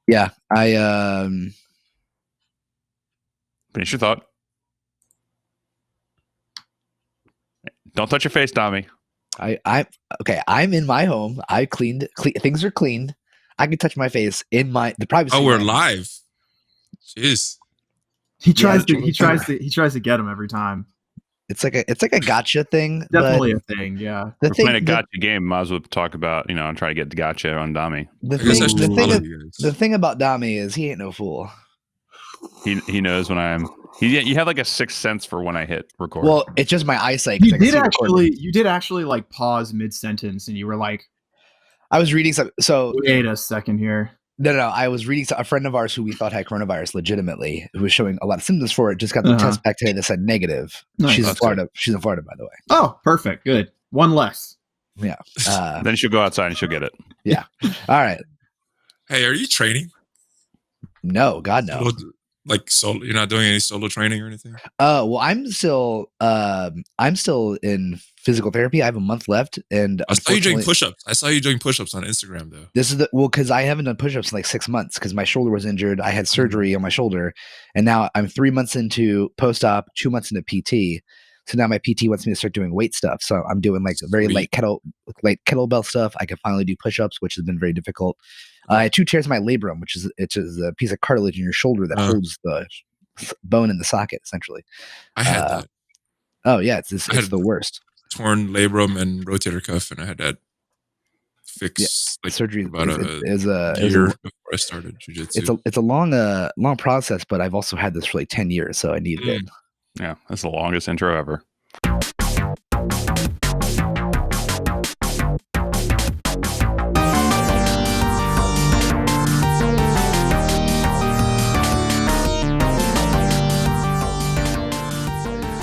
Yeah, Finish your thought. Don't touch your face, Tommy. Okay. I'm in my home. I cleaned. Things are cleaned. I can touch my face in the privacy. Oh, we're live. Jeez. He tries to get him every time. It's like a gotcha thing. Definitely a thing. Yeah. We're playing a gotcha game. Might as well talk about try to get the gotcha on Dami. The thing about Dami is he ain't no fool. He knows when I'm. You have like a sixth sense for when I hit record. Well, it's just my eyesight. You did actually like pause mid sentence, and you were like, I was reading something. So wait a second here. No. I was reading a friend of ours who we thought had coronavirus legitimately, who was showing a lot of symptoms for it. Just got the test back today that said negative. Nice. She's in Florida. She's in Florida, by the way. Oh, perfect. Good. One less. Yeah. Then she'll go outside and she'll get it. Yeah. All right. Hey, are you training? No, God no. Like solo, you're not doing any solo training or anything? Well, I'm still in physical therapy. I have a month left, and I saw you doing push-ups. I saw you doing push-ups on Instagram, though. This is because I haven't done push-ups in like 6 months because my shoulder was injured. I had surgery on my shoulder, and now I'm 3 months into post-op, 2 months into PT. So now my PT wants me to start doing weight stuff. So I'm doing like very light kettlebell stuff. I can finally do push-ups, which has been very difficult. I had 2 tears in my labrum, which is a piece of cartilage in your shoulder that holds the bone in the socket, essentially. I had that. Oh yeah, it's the worst. Torn labrum and rotator cuff, and I had that fixed. Like surgery about a year before I started jiu-jitsu. It's a long process, but I've also had this for like 10 years, so I needed it. Yeah, that's the longest intro ever.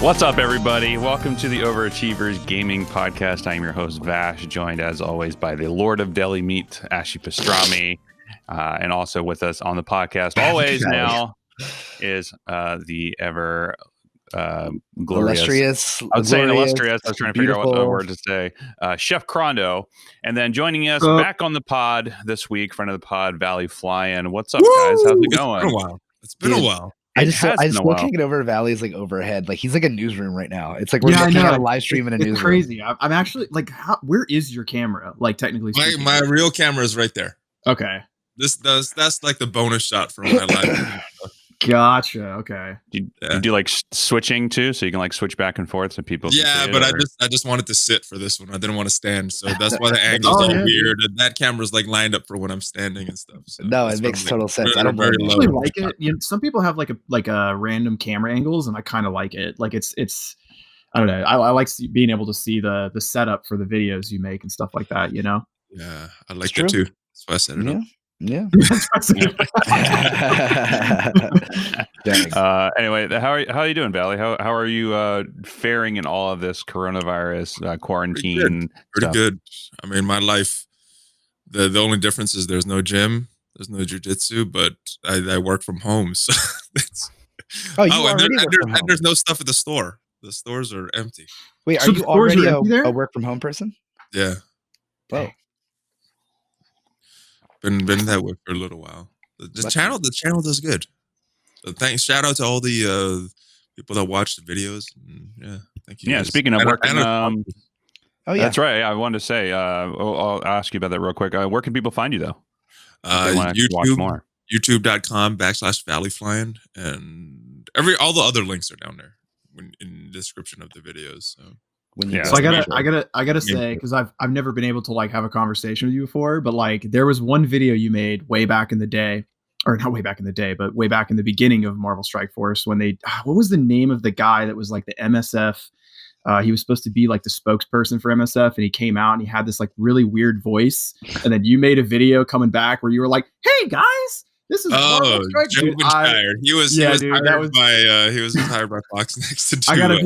What's up, everybody? Welcome to the Overachievers Gaming Podcast. I am your host, Vash, joined as always by the Lord of Deli Meat, Ashi Pastrami, and also with us on the podcast always now is the ever glorious. Illustrious. I was saying illustrious. I was trying to figure out what word to say. Chef Crondo. And then joining us back on the pod this week, friend of the pod, ValleyFlyin. What's up, guys? How's it going? It's been a while. I just still can't get over Valley's like overhead. Like he's like a newsroom right now. It's like we're looking at a live stream in a newsroom. It's crazy. I'm actually like, where is your camera? Like technically speaking. My real camera is right there. Okay. That's like the bonus shot from my live. Gotcha. Okay. You do like switching too, so you can like switch back and forth so people. Yeah, but I just wanted to sit for this one. I didn't want to stand, so that's why the angle's all weird. And that camera's like lined up for when I'm standing and stuff. So no, it makes total sense. I don't really like it. You know, some people have like a random camera angles, and I kind of like it. Like it's I don't know. I like being able to see the setup for the videos you make and stuff like that. You know. Yeah, I like it too. That's why I set it up. Yeah. Anyway, how are you doing, Valley? How are you faring in all of this coronavirus quarantine? Pretty good. I mean, my life. The only difference is there's no gym, there's no jiu-jitsu, but I work from home, so it's. And there's no stuff at the store. The stores are empty. Wait, are you already a work from home person? Yeah. Oh. Been that way for a little while. The channel does good. So shout out to all the people that watch the videos. Yeah, thank you. Yeah, guys. Speaking of working, that's right. I wanted to say, I'll ask you about that real quick. Where can people find you though? YouTube, more. YouTube.com/ValleyFlyin, and all the other links are down there in the description of the videos. So. So I gotta say, because I've never been able to like have a conversation with you before, but like there was one video you made way back in the day, or not way back in the day, but way back in the beginning of Marvel Strike Force when what was the name of the guy that was like the MSF? He was supposed to be like the spokesperson for MSF, and he came out and he had this like really weird voice, and then you made a video coming back where you were like, "Hey guys, this is Marvel Strike." Joe Winshire. He was hired by Fox Next to do. I gotta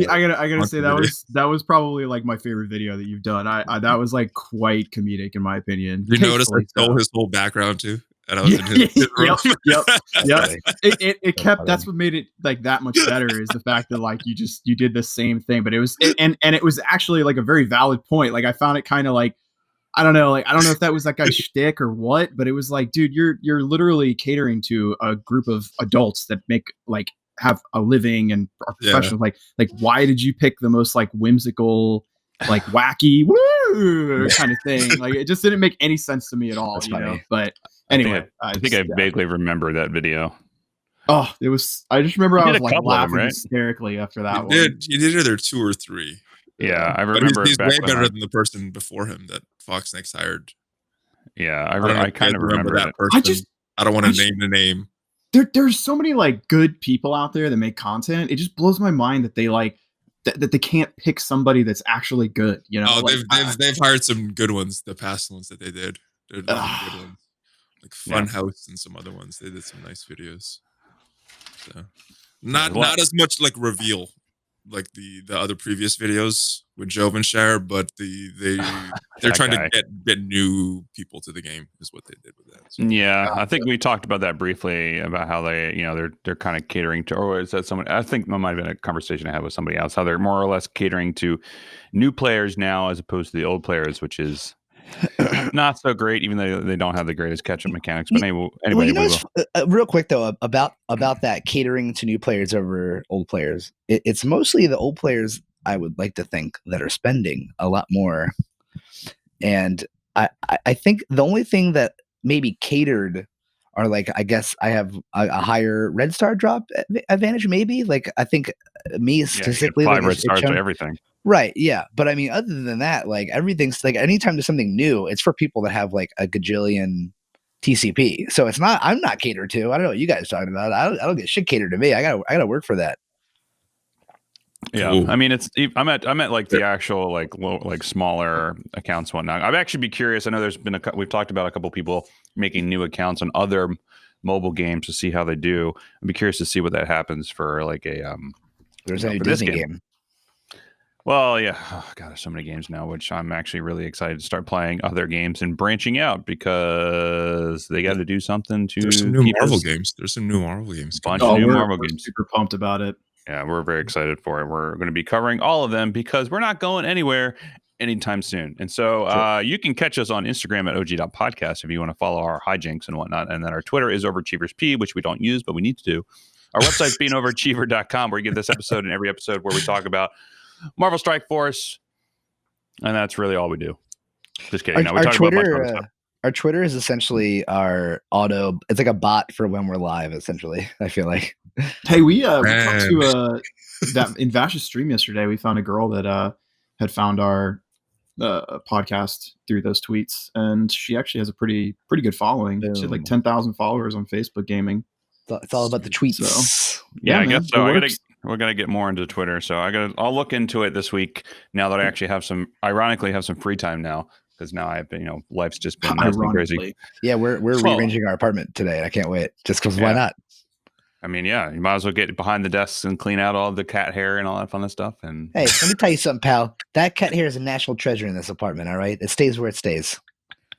say that was probably like my favorite video that you've done. That was like quite comedic in my opinion. You notice I stole his whole background too, and I was in his room. Yep. It kept. That's what made it like that much better is the fact that like you did the same thing, but it was and it was actually like a very valid point. Like I found it kind of like I don't know. Like, I don't know if that was that guy's shtick or what, but it was like, dude, you're literally catering to a group of adults that have a living and are professionals. Like, why did you pick the most like whimsical, like wacky woo kind of thing? Like, it just didn't make any sense to me at all. That's funny. But anyway, I think I vaguely remember that video. Oh, it was. I just remember I was like laughing hysterically after that one. He did either 2 or 3. Yeah, I remember. He's way better than the person before him that Fox Next hired. Yeah, I kind of remember that person. I don't want to name the name. There's so many like good people out there that make content. It just blows my mind that they like that they can't pick somebody that's actually good. You know, they've hired some good ones. The past ones that they did, they're good ones, like Funhouse and some other ones. They did some nice videos. So not as much like reveal like the other previous videos with Jove and Cher, but they're trying to get new people to the game is what they did with that. So. Yeah, I think we talked about that briefly about how they, they're kind of catering to, or is that someone? I think that might have been a conversation I had with somebody else. How they're more or less catering to new players now as opposed to the old players, which is not so great, even though they don't have the greatest catch-up mechanics. But anyway, real quick though about that catering to new players over old players, it's mostly the old players I would like to think that are spending a lot more, and I think the only thing that maybe catered are like, I guess I have a higher red star drop advantage, maybe. Like I think me statistically, 5 red stars for everything. Right, yeah. But I mean, other than that, like everything's like anytime there's something new, it's for people that have like a gajillion TCP. So I'm not catered to. I don't know what you guys are talking about. I don't get shit catered to me. I gotta work for that. Yeah, ooh. I mean, I'm at like the actual like smaller accounts one now. I'd actually be curious. I know we've talked about a couple people making new accounts on other mobile games to see how they do. I'd be curious to see what that happens for like a there's a Disney game. Well, yeah. Oh, God, there's so many games now, which I'm actually really excited to start playing other games and branching out because they got to do something to. There's some new Marvel games. There's some new Marvel games. Bunch of new Marvel games. Super pumped about it. Yeah, we're very excited for it. We're going to be covering all of them because we're not going anywhere anytime soon. And so you can catch us on Instagram at og.podcast if you want to follow our hijinks and whatnot. And then our Twitter is OverachieversP, which we don't use, but we need to do. Our website's beingoverachiever.com, where you get this episode and every episode where we talk about Marvel Strike Force, and that's really all we do. Just kidding. We talk about much other stuff. Our Twitter is essentially our auto. It's like a bot for when we're live. Essentially, I feel like. Hey, we talked to that in Vash's stream yesterday. We found a girl that had found our podcast through those tweets, and she actually has a pretty good following. Boom. She had like 10,000 followers on Facebook Gaming. It's all about the tweets. So, yeah, I guess so. We're gonna get more into Twitter, so I'll look into it this week. Now that I actually have some free time now, because now I've been, life's just been crazy. Yeah, we're rearranging our apartment today. I can't wait. Just because why not? I mean, yeah, you might as well get behind the desks and clean out all the cat hair and all that fun stuff. And hey, let me tell you something, pal. That cat hair is a national treasure in this apartment. All right, it stays where it stays.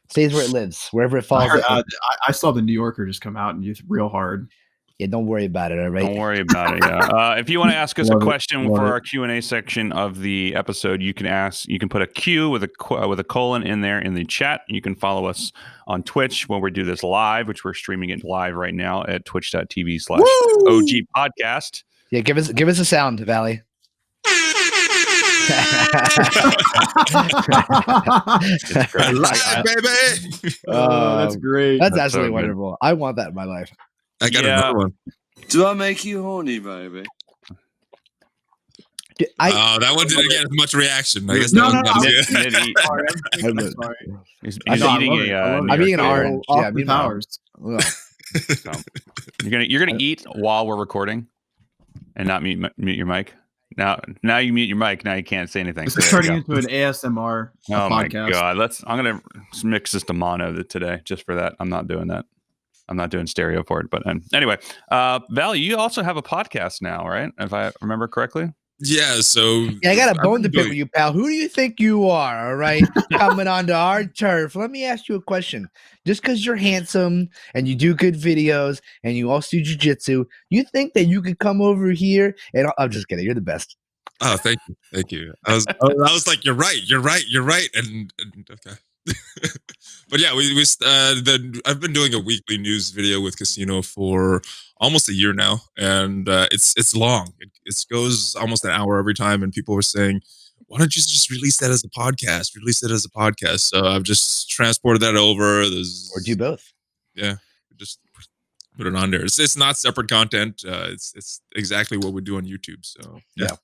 Stays where it lives, wherever it falls. I saw the New Yorker just come out and use real hard. Yeah, don't worry about it, all right? Don't worry about it, yeah. If you want to ask us a question for our Q&A section of the episode, you can put a Q with a colon in there in the chat. You can follow us on Twitch when we do this live, which we're streaming it live right now at twitch.tv/OG podcast. Yeah, give us a sound, Valley. It's great. Baby. That's great. That's absolutely so wonderful. I want that in my life. I got another one. Do I make you horny, baby? That one didn't get as much reaction. I guess no. He's eating I'm eating an orange. Yeah, I'm powers. So, you're gonna eat while we're recording, and not mute your mic. Now you mute your mic. Now you can't say anything. This is turning into an ASMR podcast. My god! I'm gonna mix this to mono today just for that. I'm not doing that. I'm not doing stereo for it, but anyway, Val, you also have a podcast now, right? If I remember correctly. Yeah. So I got a bone to pick with you, pal. Who do you think you are? All right, coming onto our turf. Let me ask you a question. Just because you're handsome and you do good videos and you also do jujitsu, you think that you could come over here? And I'm just kidding. You're the best. Oh, thank you. I was like, you're right. And okay. But yeah, I've been doing a weekly news video with Casino for almost a year now, and it's long. It goes almost an hour every time, and people were saying, "Why don't you just release that as a podcast? Release it as a podcast." So I've just transported that over. Or do both. Yeah, just put it on there. It's not separate content. It's exactly what we do on YouTube. So yeah.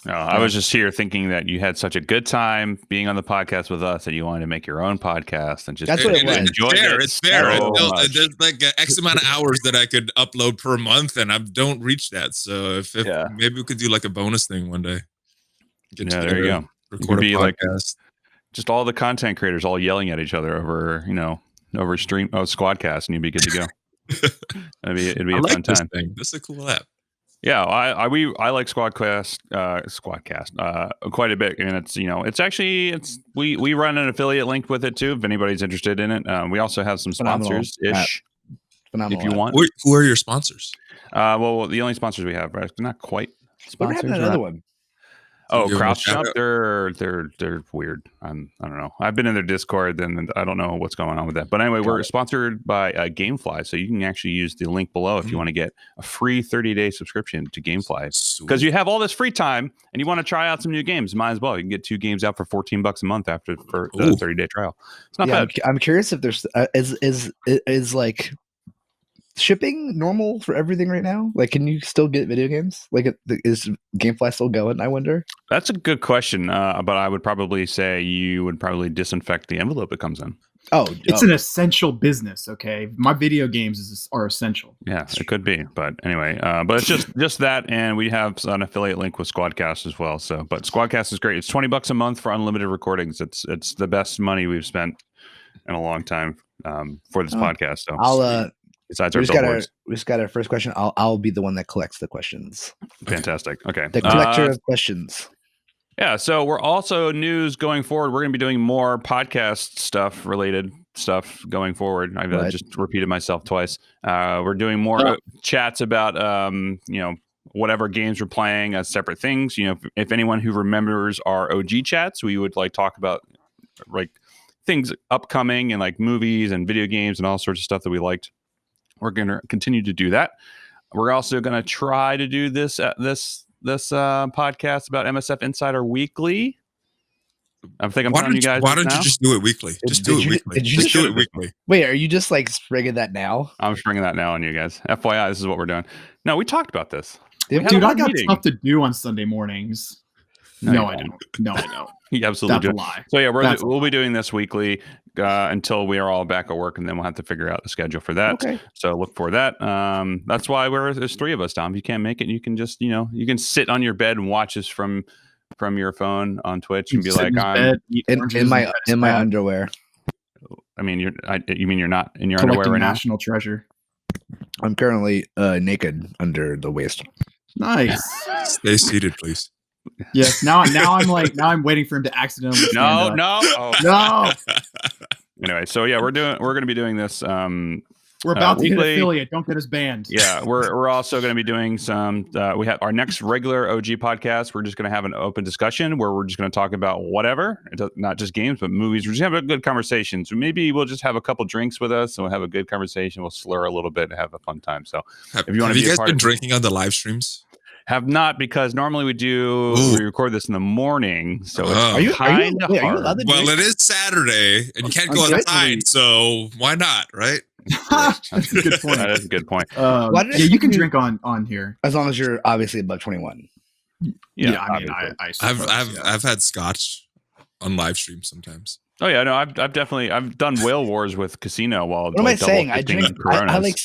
No, I was just here thinking that you had such a good time being on the podcast with us that you wanted to make your own podcast and just That's what it was. enjoy it. It's there. There's like X amount of hours that I could upload per month, and I don't reach that. So if maybe we could do like a bonus thing one day. There you go. Record a podcast. Like just all the content creators all yelling at each other over stream SquadCast, and you'd be good to go. It'd be a fun time. This is a cool app. Yeah, I like SquadCast quite a bit, and we run an affiliate link with it too. If anybody's interested in it, we also have some sponsors ish. If you want. Who are your sponsors? Well, the only sponsors we have, right? Not quite sponsors. What happened to another one? Oh, Crouch Jump. They're weird. I don't know. I've been in their Discord, and I don't know what's going on with that. But anyway, we're sponsored by GameFly, so you can actually use the link below if you want to get a free 30-day subscription to GameFly. Because you have all this free time and you want to try out some new games, might as well. You can get 2 games out for $14 a month after the 30-day trial. It's not bad. I'm curious if there's is like shipping normal for everything right now? Like, can you still get video games? Like, is GameFly still going? I wonder. That's a good question, but I would probably say you would probably disinfect the envelope it comes in. It's an essential business. Okay, my video games are essential. Yeah, it could be, but anyway, but it's just that, and we have an affiliate link with SquadCast as well. So, but SquadCast is great. It's $20 a month for unlimited recordings. It's the best money we've spent in a long time for this podcast. So I'll besides we our just got our first question. I'll be the one that collects the questions. Fantastic. Okay, the collector of questions. Yeah, so we're also news going forward. We're going to be doing more podcast stuff, related stuff going forward. I've just repeated myself twice. We're doing more chats about, whatever games we're playing as separate things. If anyone who remembers our OG chats, we would talk about things upcoming and movies and video games and all sorts of stuff that we liked. We're going to continue to do that. We're also going to try to do this podcast about MSF Insider weekly. I think I'm telling you guys. Why don't you just do it weekly? Just do it weekly. Just do it weekly. Wait, are you just springing that now? I'm springing that now on you guys. FYI, this is what we're doing. No, we talked about this. Dude, I got stuff to do on Sunday mornings. No, I don't. No, I don't. You absolutely do. That's a lie. So yeah, we'll be doing this weekly until we are all back at work, and then we'll have to figure out the schedule for that. Okay. So look for that. That's why there's 3 of us, Tom. If you can't make it, you can just you can sit on your bed and watch us from your phone on Twitch and be like, in my underwear. I mean, you mean you're not in your collecting underwear right now? National treasure. I'm currently naked under the waist. Nice. Stay seated, please. Yes. Now I'm waiting for him to accidentally. No. No. Anyway, so yeah, we're going to be doing this. We're about to hit affiliate. Don't get us banned. Yeah, we're also going to be doing some. We have our next regular OG podcast. We're just going to have an open discussion where we're just going to talk about whatever, not just games, but movies. We're just having a good conversation. So maybe we'll just have a couple drinks with us and we'll have a good conversation. We'll slur a little bit and have a fun time. So if you want to, have you guys been drinking on the live streams? Have not, because normally we record this in the morning, so it's kind of hard. Well, it is Saturday, and you can't go outside, so why not, right? That's a good point. That is a good point. You can drink on here as long as you're obviously above 21. Yeah, I mean, I've had scotch on live stream sometimes. Oh yeah, no, I've done Whale Wars with Casino while. What am I saying? I drink.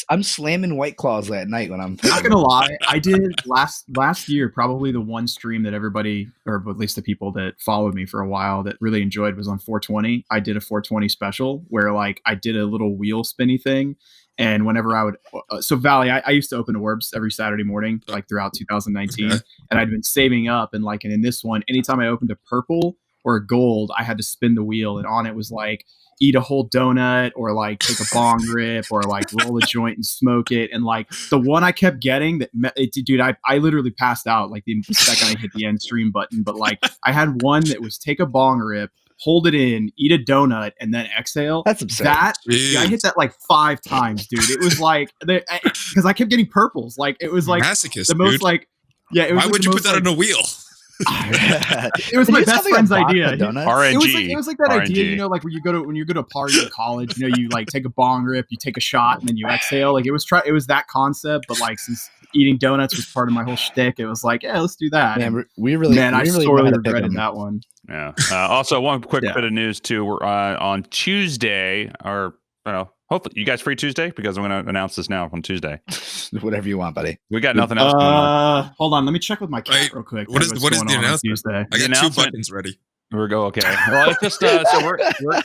I'm slamming White Claws at night when I'm. Not gonna lie, I did last year. Probably the one stream that everybody, or at least the people that followed me for a while, that really enjoyed was on 420. I did a 420 special where I did a little wheel spinny thing, and whenever I would, so Valley, I used to open orbs every Saturday morning, throughout 2019, and I'd been saving up, and in this one, anytime I opened a purple or a gold, I had to spin the wheel, and on it was eat a whole donut, or take a bong rip, or roll a joint and smoke it. And the one I kept getting I literally passed out the second I hit the end stream button. But I had one that was take a bong rip, hold it in, eat a donut, and then exhale. That's absurd. I hit that like 5 times, dude. It was like because I kept getting purples. Like it was like masochist, the most dude. like it was. Why would you put that on a wheel? It was my best friend's idea. RNG. It was like that RNG. idea, you know, like when you go to a party in college, you know, you like take a bong rip, you take a shot, and then you exhale. Like it was that concept, but like since eating donuts was part of my whole shtick, it was like, yeah, let's do that. Man, I sorely regretted that one. Yeah. Also, one quick bit of news too. We're on Tuesday, or hopefully you guys free Tuesday, because I'm going to announce this now on Tuesday. Whatever you want, buddy. We got nothing else going on. Hold on, let me check with my cat real quick. What is the announcement? I got 2 buttons ready. We're go okay. Well, it's just so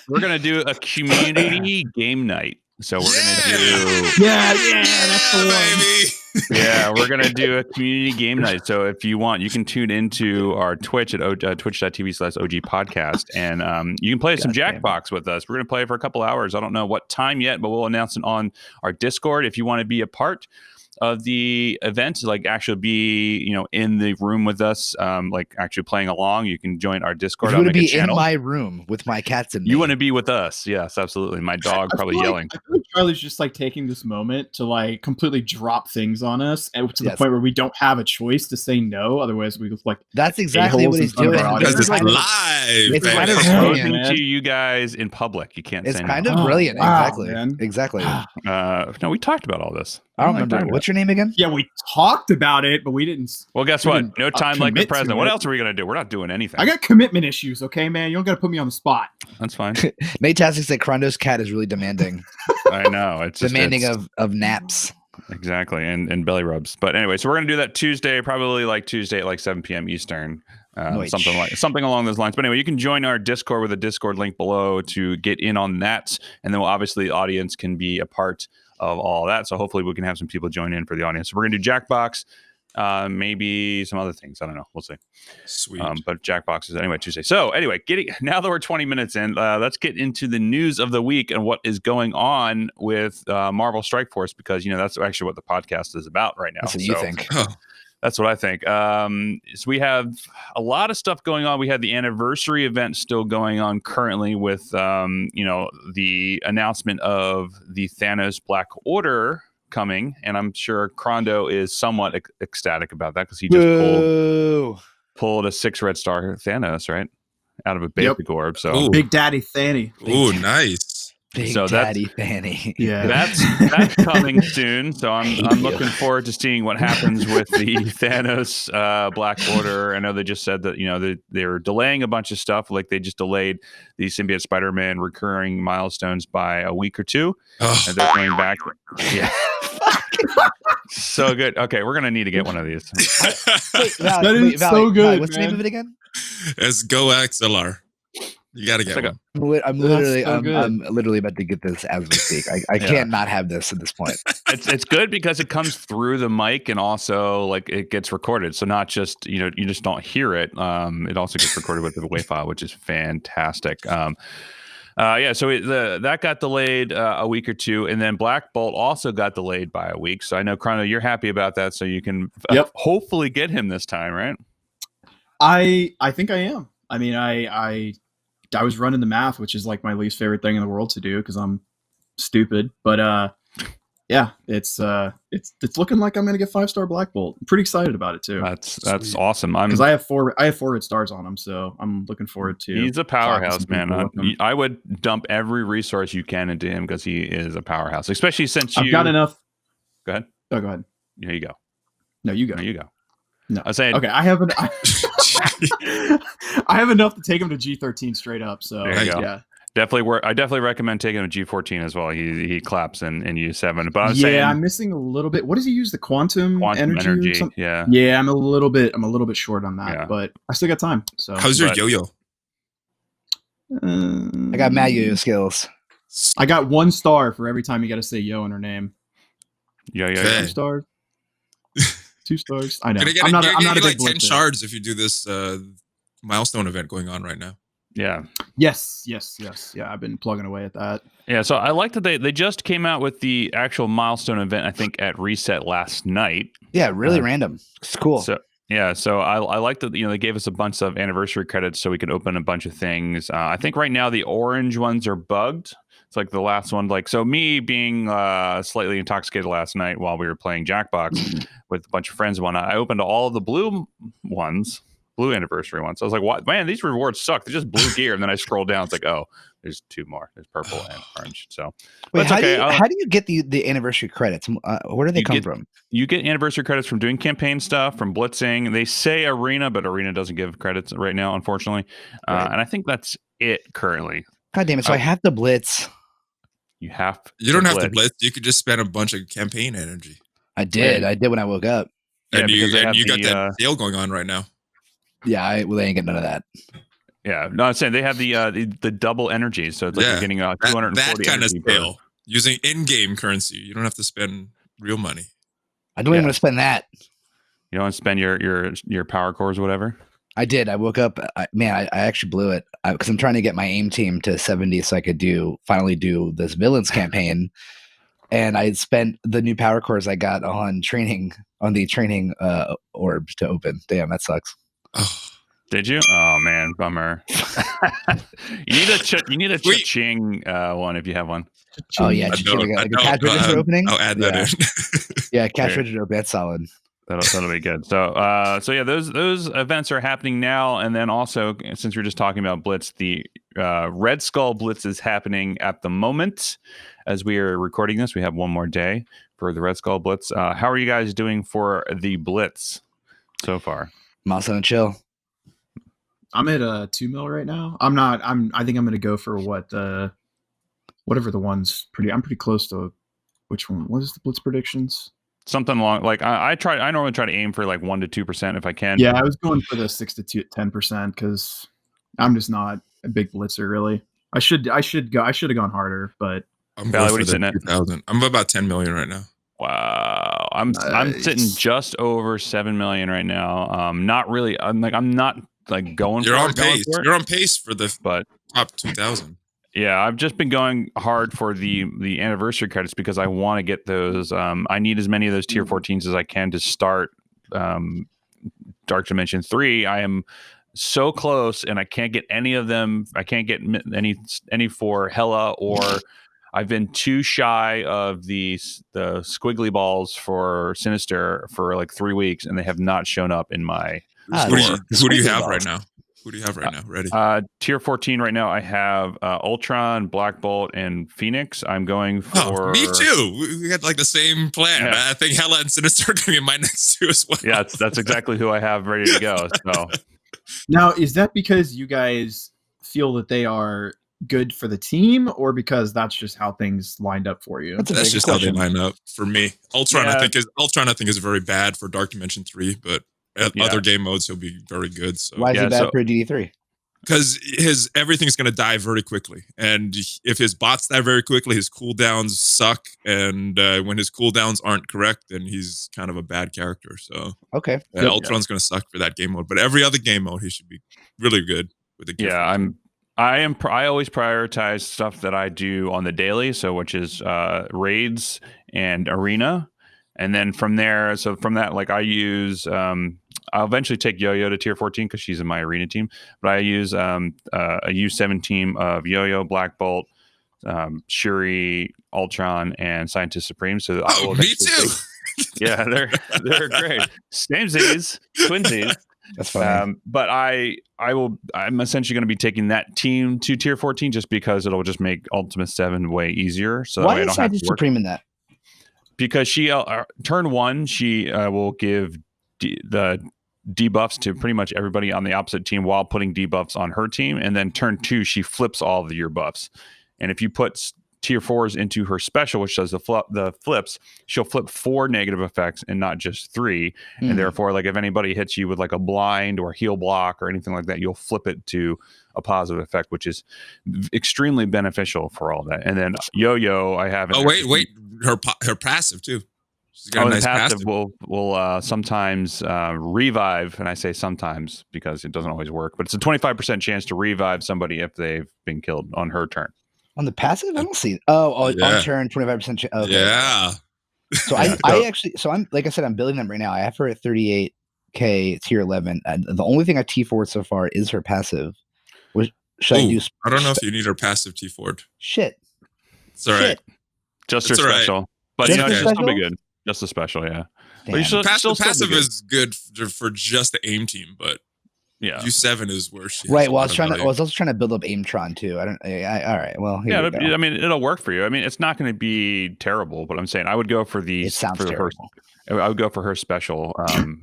we're gonna do a community game night. So we're gonna do that's the one. Baby. Yeah, we're gonna do a community game night. So if you want, you can tune into our Twitch at twitch.tv/OG podcast, and you can play some Jackbox with us. We're gonna play for a couple hours. I don't know what time yet, but we'll announce it on our Discord. If you want to be a part of the event, like actually be in the room with us, like actually playing along, you can join our Discord. You want to be in my room with my cats and me. You want to be with us? Yes, absolutely. My dog probably yelling. I feel like Charlie's just like taking this moment to like completely drop things on us, and to the point where we don't have a choice to say no. Otherwise, we look like that's exactly what he's doing. Because it's live. It's kind of exposing to you guys in public. You can't. It's say kind no. of brilliant. Exactly. Man. Exactly. No, we talked about all this. I don't remember. What's your name again? Yeah, we talked about it, but we didn't. Well, guess what? No time like the present. What else are we gonna do? We're not doing anything. I got commitment issues. Okay, man. You don't got to put me on the spot. That's fine. Nate Tastic said Crondo's cat is really demanding. I know. It's demanding of naps. Exactly, and belly rubs. But anyway, so we're gonna do that Tuesday, probably like Tuesday at like 7 p.m. Eastern. Something along those lines. But anyway, you can join our Discord with a Discord link below to get in on that, and then obviously the audience can be a part of all that. So hopefully we can have some people join in for the audience. So we're gonna do Jackbox, maybe some other things. I don't know. We'll see. Sweet. But Jackbox is anyway Tuesday. So anyway, now that we're 20 minutes in, let's get into the news of the week and what is going on with Marvel Strike Force, because that's actually what the podcast is about right now. That's what you think. That's what I think. So we have a lot of stuff going on. We had the anniversary event still going on currently with, the announcement of the Thanos Black Order coming. And I'm sure Crondo is somewhat ecstatic about that, because he just pulled a 6 red star Thanos, right? Out of a basic orb. So Ooh. Big Daddy Fanny. Ooh, nice. Big Daddy Fanny. Yeah, that's coming soon. So I'm looking forward to seeing what happens with the Thanos Black Order. I know they just said that they're delaying a bunch of stuff. Like they just delayed the Symbiote Spider-Man recurring milestones by a week or 2, and they're going back. Yeah. So good. Okay, we're gonna need to get one of these. That is so good. What's the name of it again? It's Go XLR. You got to get one. I'm literally about to get this as we speak. I can't not have this at this point. It's good because it comes through the mic, and also like it gets recorded. So not just you just don't hear it. It also gets recorded with the WAV file, which is fantastic. So that got delayed a week or 2, and then Black Bolt also got delayed by a week. So I know Chrono, you're happy about that. So you can hopefully get him this time, right? I think I am. I mean, I was running the math, which is like my least favorite thing in the world to do because I'm stupid. But it's looking like I'm gonna get 5-star Black Bolt. I'm pretty excited about it too. That's awesome. Because I have 4 red stars on him, so I'm looking forward to. He's a powerhouse, man. I would dump every resource you can into him because he is a powerhouse. Especially since I've got enough. Go ahead. Oh, go ahead. Here you go. No, you go. No, you go. No, I was saying. Okay, I have enough to take him to G13 straight up. So there you go. Yeah. I definitely recommend taking him to G14 as well. He claps in U7. But I'm saying I'm missing a little bit. What does he use? The quantum energy? Yeah. Yeah, I'm a little bit short on that, but I still got time. So how's your yo-yo? I got mad yo-yo skills. I got 1 star for every time you got to say yo in her name. Yeah. 2 stars. 2 stars. I know. I'm not a big 10 shards if you do this milestone event going on right now. Yeah. Yes. Yeah, I've been plugging away at that. Yeah, so I like that they just came out with the actual milestone event, I think, at Reset last night. Yeah, really random. It's cool. Yeah, so I like that, they gave us a bunch of anniversary credits so we could open a bunch of things. I think right now the orange ones are bugged. It's like the last one, so me being slightly intoxicated last night while we were playing Jackbox with a bunch of friends and whatnot, I opened all of the blue anniversary ones. I was like, what? Man, these rewards suck. They're just blue gear. And then I scrolled down. It's like, oh, there's two more. There's purple and orange. So wait, how do you get the anniversary credits? Where do they come from? You get anniversary credits from doing campaign stuff, from blitzing. They say arena, but arena doesn't give credits right now, unfortunately. Right. And I think that's it currently. God damn it! So I have to blitz. You don't have to blitz. You could just spend a bunch of campaign energy. I did. I did when I woke up. And you got that sale going on right now. Yeah, they ain't get none of that. Yeah, no, I'm saying they have the double energy, so it's like you're getting 240 that kind of sale using in-game currency. You don't have to spend real money. I don't even want to spend that. You don't want to spend your power cores or whatever. I did. I woke up. I actually blew it because I'm trying to get my aim team to 70 so I could finally do this villains campaign. And I spent the new power cores I got on the training orbs to open. Damn, that sucks. Oh. Did you? Oh man, bummer. You need a cha-ching one if you have one. Oh yeah, like a cash register opening. I'll add that in. Yeah, cash register opening. That's solid. That'll be good. So yeah, those events are happening now, and then also since we're just talking about Blitz, the Red Skull Blitz is happening at the moment as we are recording this. We have one more day for the Red Skull Blitz. How are you guys doing for the Blitz so far? I'm also on chill. I'm at 2 mil right now. I think I'm gonna go for whatever the one's pretty. I'm pretty close to which one. What is the Blitz predictions? Something along I normally try to aim for 1% to 2% if I can. Yeah, I was going for the 6 to 10% because I'm just not a big blitzer really. I should have gone harder, but I'm going for the 2,000. I'm about 10 million right now. Wow, I'm sitting just over 7 million right now. Not really. I'm not going. You're on pace. You're on pace for the top 2,000. Yeah, I've just been going hard for the anniversary credits because I want to get those. I need as many of those tier 14s as I can to start Dark Dimension 3. I am so close, and I can't get any of them. I can't get any for Hela, or I've been too shy of the squiggly balls for Sinister for 3 weeks, and they have not shown up in my store. Who do you have right now? Who do you have right now? Ready? Tier 14 right now. I have Ultron, Black Bolt, and Phoenix. I'm going for. Oh, me too. We got the same plan. Yeah. I think Hela and Sinister are going to be my next two as well. Yeah, that's exactly who I have ready to go. So now, is that because you guys feel that they are good for the team, or because that's just how things lined up for you? That's just how they line up for me. Ultron, I think is very bad for Dark Dimension 3, but. Other game modes, he'll be very good. So. Why is he bad for DD3? Because everything's going to die very quickly. And if his bots die very quickly, his cooldowns suck. And when his cooldowns aren't correct, then he's kind of a bad character. So okay, Ultron's going to suck for that game mode. But every other game mode, he should be really good with the gear. Yeah, I always prioritize stuff that I do on the daily, which is raids and arena. And then from there, I use, I'll eventually take Yo-Yo to tier 14 because she's in my arena team. But I use a U7 team of Yo-Yo, Black Bolt, Shuri, Ultron, and Scientist Supreme. So me too. Yeah, they're great. Samesies, twinsies. That's fine. But I'm essentially going to be taking that team to tier 14 just because it'll just make Ultimate 7 way easier. So why is Scientist Supreme in that? Because she turn 1, she will give the debuffs to pretty much everybody on the opposite team while putting debuffs on her team, and then turn 2, she flips all of your buffs. And if you put tier 4s into her special, which does the flips, she'll flip 4 negative effects and not just 3. And therefore, if anybody hits you with a blind or heal block or anything like that, you'll flip it to a positive effect, which is extremely beneficial for all that. And then Yo-Yo, I have. Oh wait, her passive too. She's got a nice passive. Will sometimes revive, and I say sometimes because it doesn't always work, but it's a 25% chance to revive somebody if they've been killed on her turn. On the passive, I don't see it. On turn, 25% chance. Okay. Yeah. So I'm like I said, I'm building them right now. I have her at 38k 400k tier 11. The only thing I T4'd so far is her passive. Should I do? I don't know if you need her passive T4'd. Shit. It's all right. Just her special. But just she'll still be good. Just a special, yeah. But passive is good for just the aim team, but yeah, U7 is worse. Right. Well, I was also trying to build up Aimtron too. All right. Well, yeah. I mean, it'll work for you. I mean, it's not going to be terrible, but I'm saying I would go for the. It sounds terrible. I would go for her special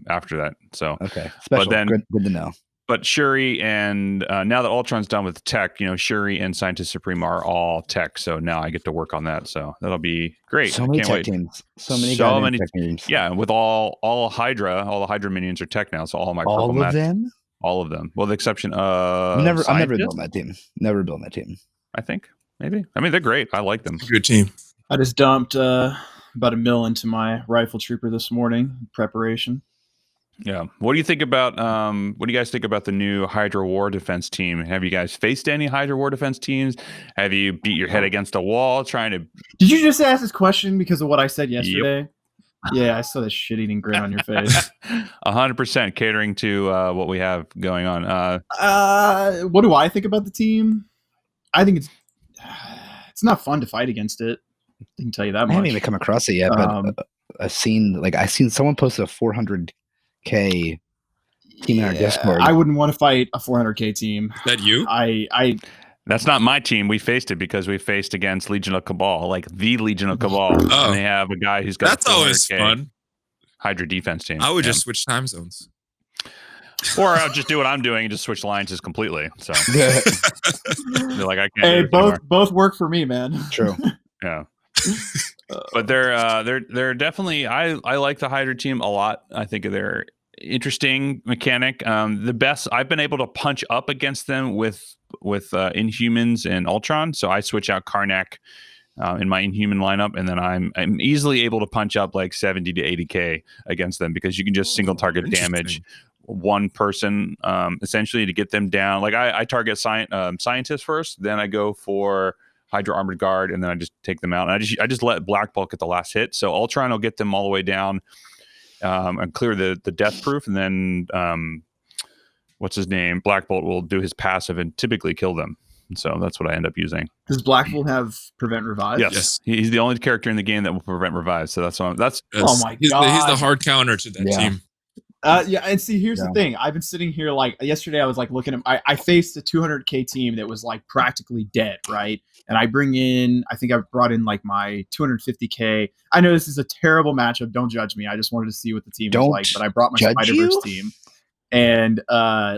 after that. So okay, special. But then good to know. But Shuri and now that Ultron's done with tech, Shuri and Scientist Supreme are all tech. So now I get to work on that. So that'll be great. So many tech teams. So many tech teams. Yeah, with all Hydra, all the Hydra minions are tech now. So all my purple all of them. All of them. Well, the exception of I'm never built my team. Never built my team. I think maybe. I mean, they're great. I like them. Good team. I just dumped about $1 million into my rifle trooper this morning in preparation. Yeah. What do you think about what do you guys think about the new Hydra War Defense team? Have you guys faced any Hydra War Defense teams? Have you beat your head against a wall trying to Did you just ask this question because of what I said yesterday? Yep. Yeah, I saw the shit-eating grin on your face. 100% catering to what we have going on. What do I think about the team? I think it's not fun to fight against it. I can tell you that much. I haven't even come across it yet, but I've seen someone post a 400k team in our Discord. I wouldn't want to fight a 400k team. Is that you? I That's not my team. We faced it because we faced against Legion of Cabal, like the Legion of Cabal. Oh. And they have a guy who's got that's always fun. Hydra defense team. I would just switch time zones. Or I'll just do what I'm doing and just switch alliances completely. So they're like, I can't. Hey, both work for me, man. True. Yeah. But they're definitely I like the Hydra team a lot. I think they're interesting mechanic. The best I've been able to punch up against them with Inhumans and Ultron. So I switch out Karnak in my Inhuman lineup, and then I'm easily able to punch up like 70 to 80k against them because you can just single target damage one person essentially to get them down. Like I target scientists first, then I go for Hydra Armored Guard, and then I just take them out. And I just let Black Bolt get the last hit. So Ultron will get them all the way down and clear the death proof, and then what's his name? Black Bolt will do his passive and typically kill them. So that's what I end up using. Does Black Bolt have prevent revive? Yes. He's the only character in the game that will prevent revive. So that's oh my god, he's the hard counter to that team. Yeah, and see, here's the thing. I've been sitting here like yesterday. I was like looking at. I faced a 200k team that was like practically dead, right? And I brought in like my 250k. I know this is a terrible matchup. Don't judge me. I just wanted to see what the team was like. But I brought my Spider-Verse team, and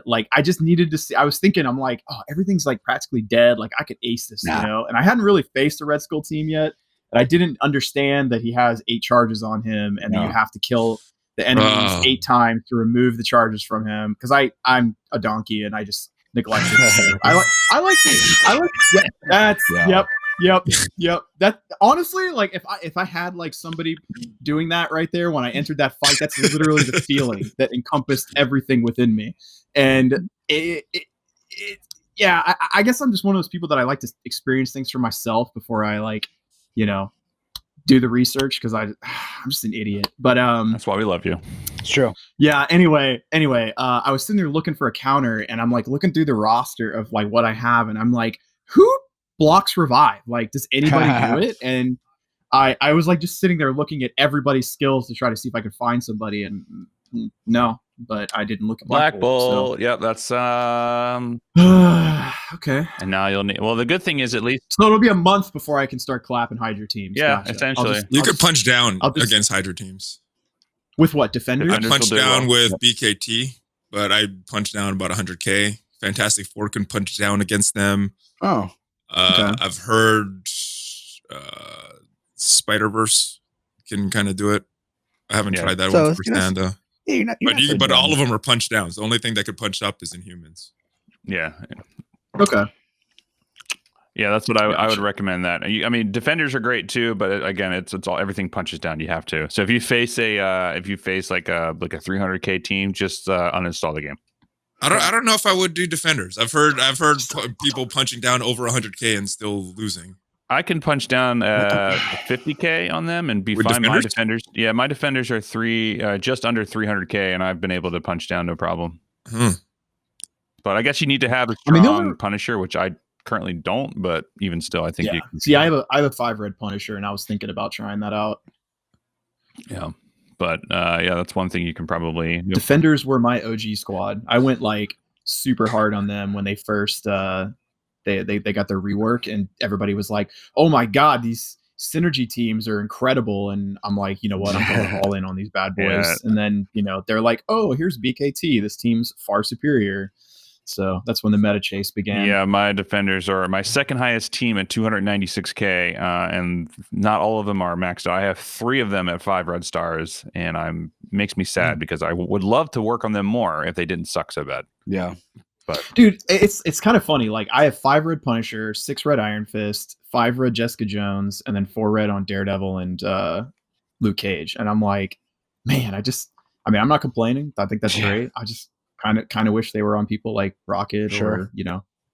like I just needed to see. I was thinking, I'm like, oh, everything's like practically dead. Like I could ace this, you know. And I hadn't really faced a Red Skull team yet, and I didn't understand that he has 8 charges on him, and then you have to kill the enemies 8 times to remove the charges from him, because I'm a donkey and I just neglected it. I like yep. That honestly, like if I had like somebody doing that right there when I entered that fight, that's literally the feeling that encompassed everything within me. And I guess I'm just one of those people that I like to experience things for myself before I like, do the research, because I'm just an idiot. But that's why we love you. It's true. Yeah. Anyway, I was sitting there looking for a counter, and I'm like looking through the roster of like what I have, and I'm like, who blocks revive? Like, does anybody do it? And I was like just sitting there looking at everybody's skills to try to see if I could find somebody, and no. But I didn't look at Black Bolt. So. Yep, that's okay. And now you'll need. Well, the good thing is at least so it'll be a month before I can start clapping Hydra teams. Yeah, gotcha. Essentially, you could punch down against Hydra teams with what defenders? I punched down with BKT, but I punched down about 100k. Fantastic Four can punch down against them. Oh, okay. I've heard Spider-Verse can kind of do it. I haven't tried that one firsthand though. Yeah, but all of them are punch downs. The only thing that could punch up is Inhumans. Yeah. Okay. Yeah, that's what I would recommend. That I mean, defenders are great too, but again, it's all everything punches down. You have to. So if you face like a 300k team, just uninstall the game. I don't know if I would do defenders. I've heard people punching down over 100k and still losing. I can punch down 50K on them and be With fine. defenders? My defenders are just under 300K, and I've been able to punch down no problem. But I guess you need to have a strong Punisher, which I currently don't. But even still, I think you can. See, I have a 5 red Punisher, and I was thinking about trying that out. Yeah, but that's one thing you can probably. Defenders were my OG squad. I went like super hard on them when they first they got their rework, and everybody was like, "Oh my god, these synergy teams are incredible!" And I'm like, you know what? I'm going all in on these bad boys. Yeah. And then they're like, "Oh, here's BKT. This team's far superior." So that's when the meta chase began. Yeah, my defenders are my second highest team at 296K, and not all of them are maxed out. I have 3 of them at 5 red stars, and makes me sad because I would love to work on them more if they didn't suck so bad. Yeah. But dude, it's kind of funny. Like I have 5 red Punisher, 6 red Iron Fist, 5 red Jessica Jones, and then 4 red on Daredevil and Luke Cage. And I'm like, man, I'm not complaining. I think that's great. I just kind of wish they were on people like Rocket or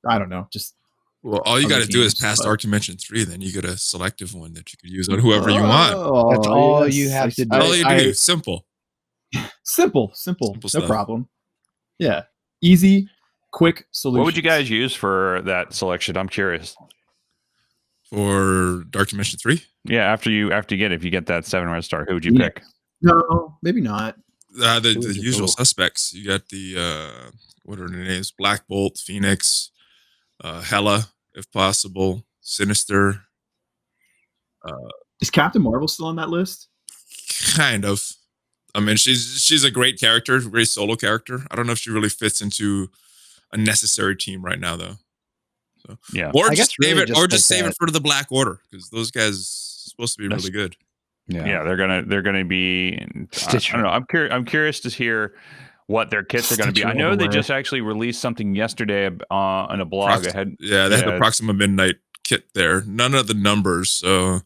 I don't know. Just all you got to do is pass Dark Dimension 3. Then you get a selective one that you could use on whoever you want. That's all you have to do. All you do. Simple. No stuff. Problem. Yeah, easy. Quick solution. What would you guys use for that selection? I'm curious. For Dark Dimension 3? Yeah, after you get if you get that 7 red star, who would you pick? No, maybe not. The usual suspects. You got the what are their names? Black Bolt, Phoenix, Hela, if possible, Sinister. Is Captain Marvel still on that list? Kind of. I mean, she's a great character, great solo character. I don't know if she really fits into a necessary team right now, though. So, yeah, or just save it, or just save it for the Black Order because those guys are supposed to be really good. Yeah, they're gonna be. I don't know. I'm curious to hear what their kits are going to be. I know they just actually released something yesterday on a blog. They had the Proxima Midnight kit there. None of the numbers, so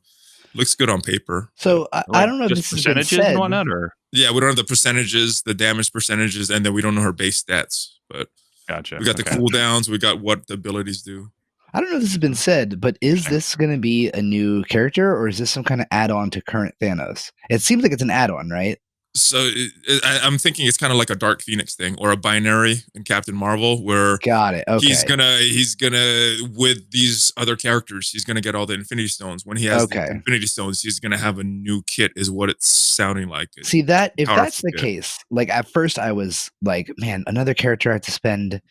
looks good on paper. So I don't know if this percentages and whatnot, or we don't have the percentages, the damage percentages, and then we don't know her base stats. But gotcha. We got the cooldowns. We got what the abilities do. I don't know if this has been said, but is this going to be a new character, or is this some kind of add-on to current Thanos? It seems like it's an add-on, right? So I'm thinking it's kind of like a Dark Phoenix thing or a binary in Captain Marvel where got it. Okay. He's gonna with these other characters, he's gonna get all the Infinity Stones. When he has the Infinity Stones, he's gonna have a new kit, is what it's sounding like. See that if that's the case, like at first I was like, man, another character I have to spend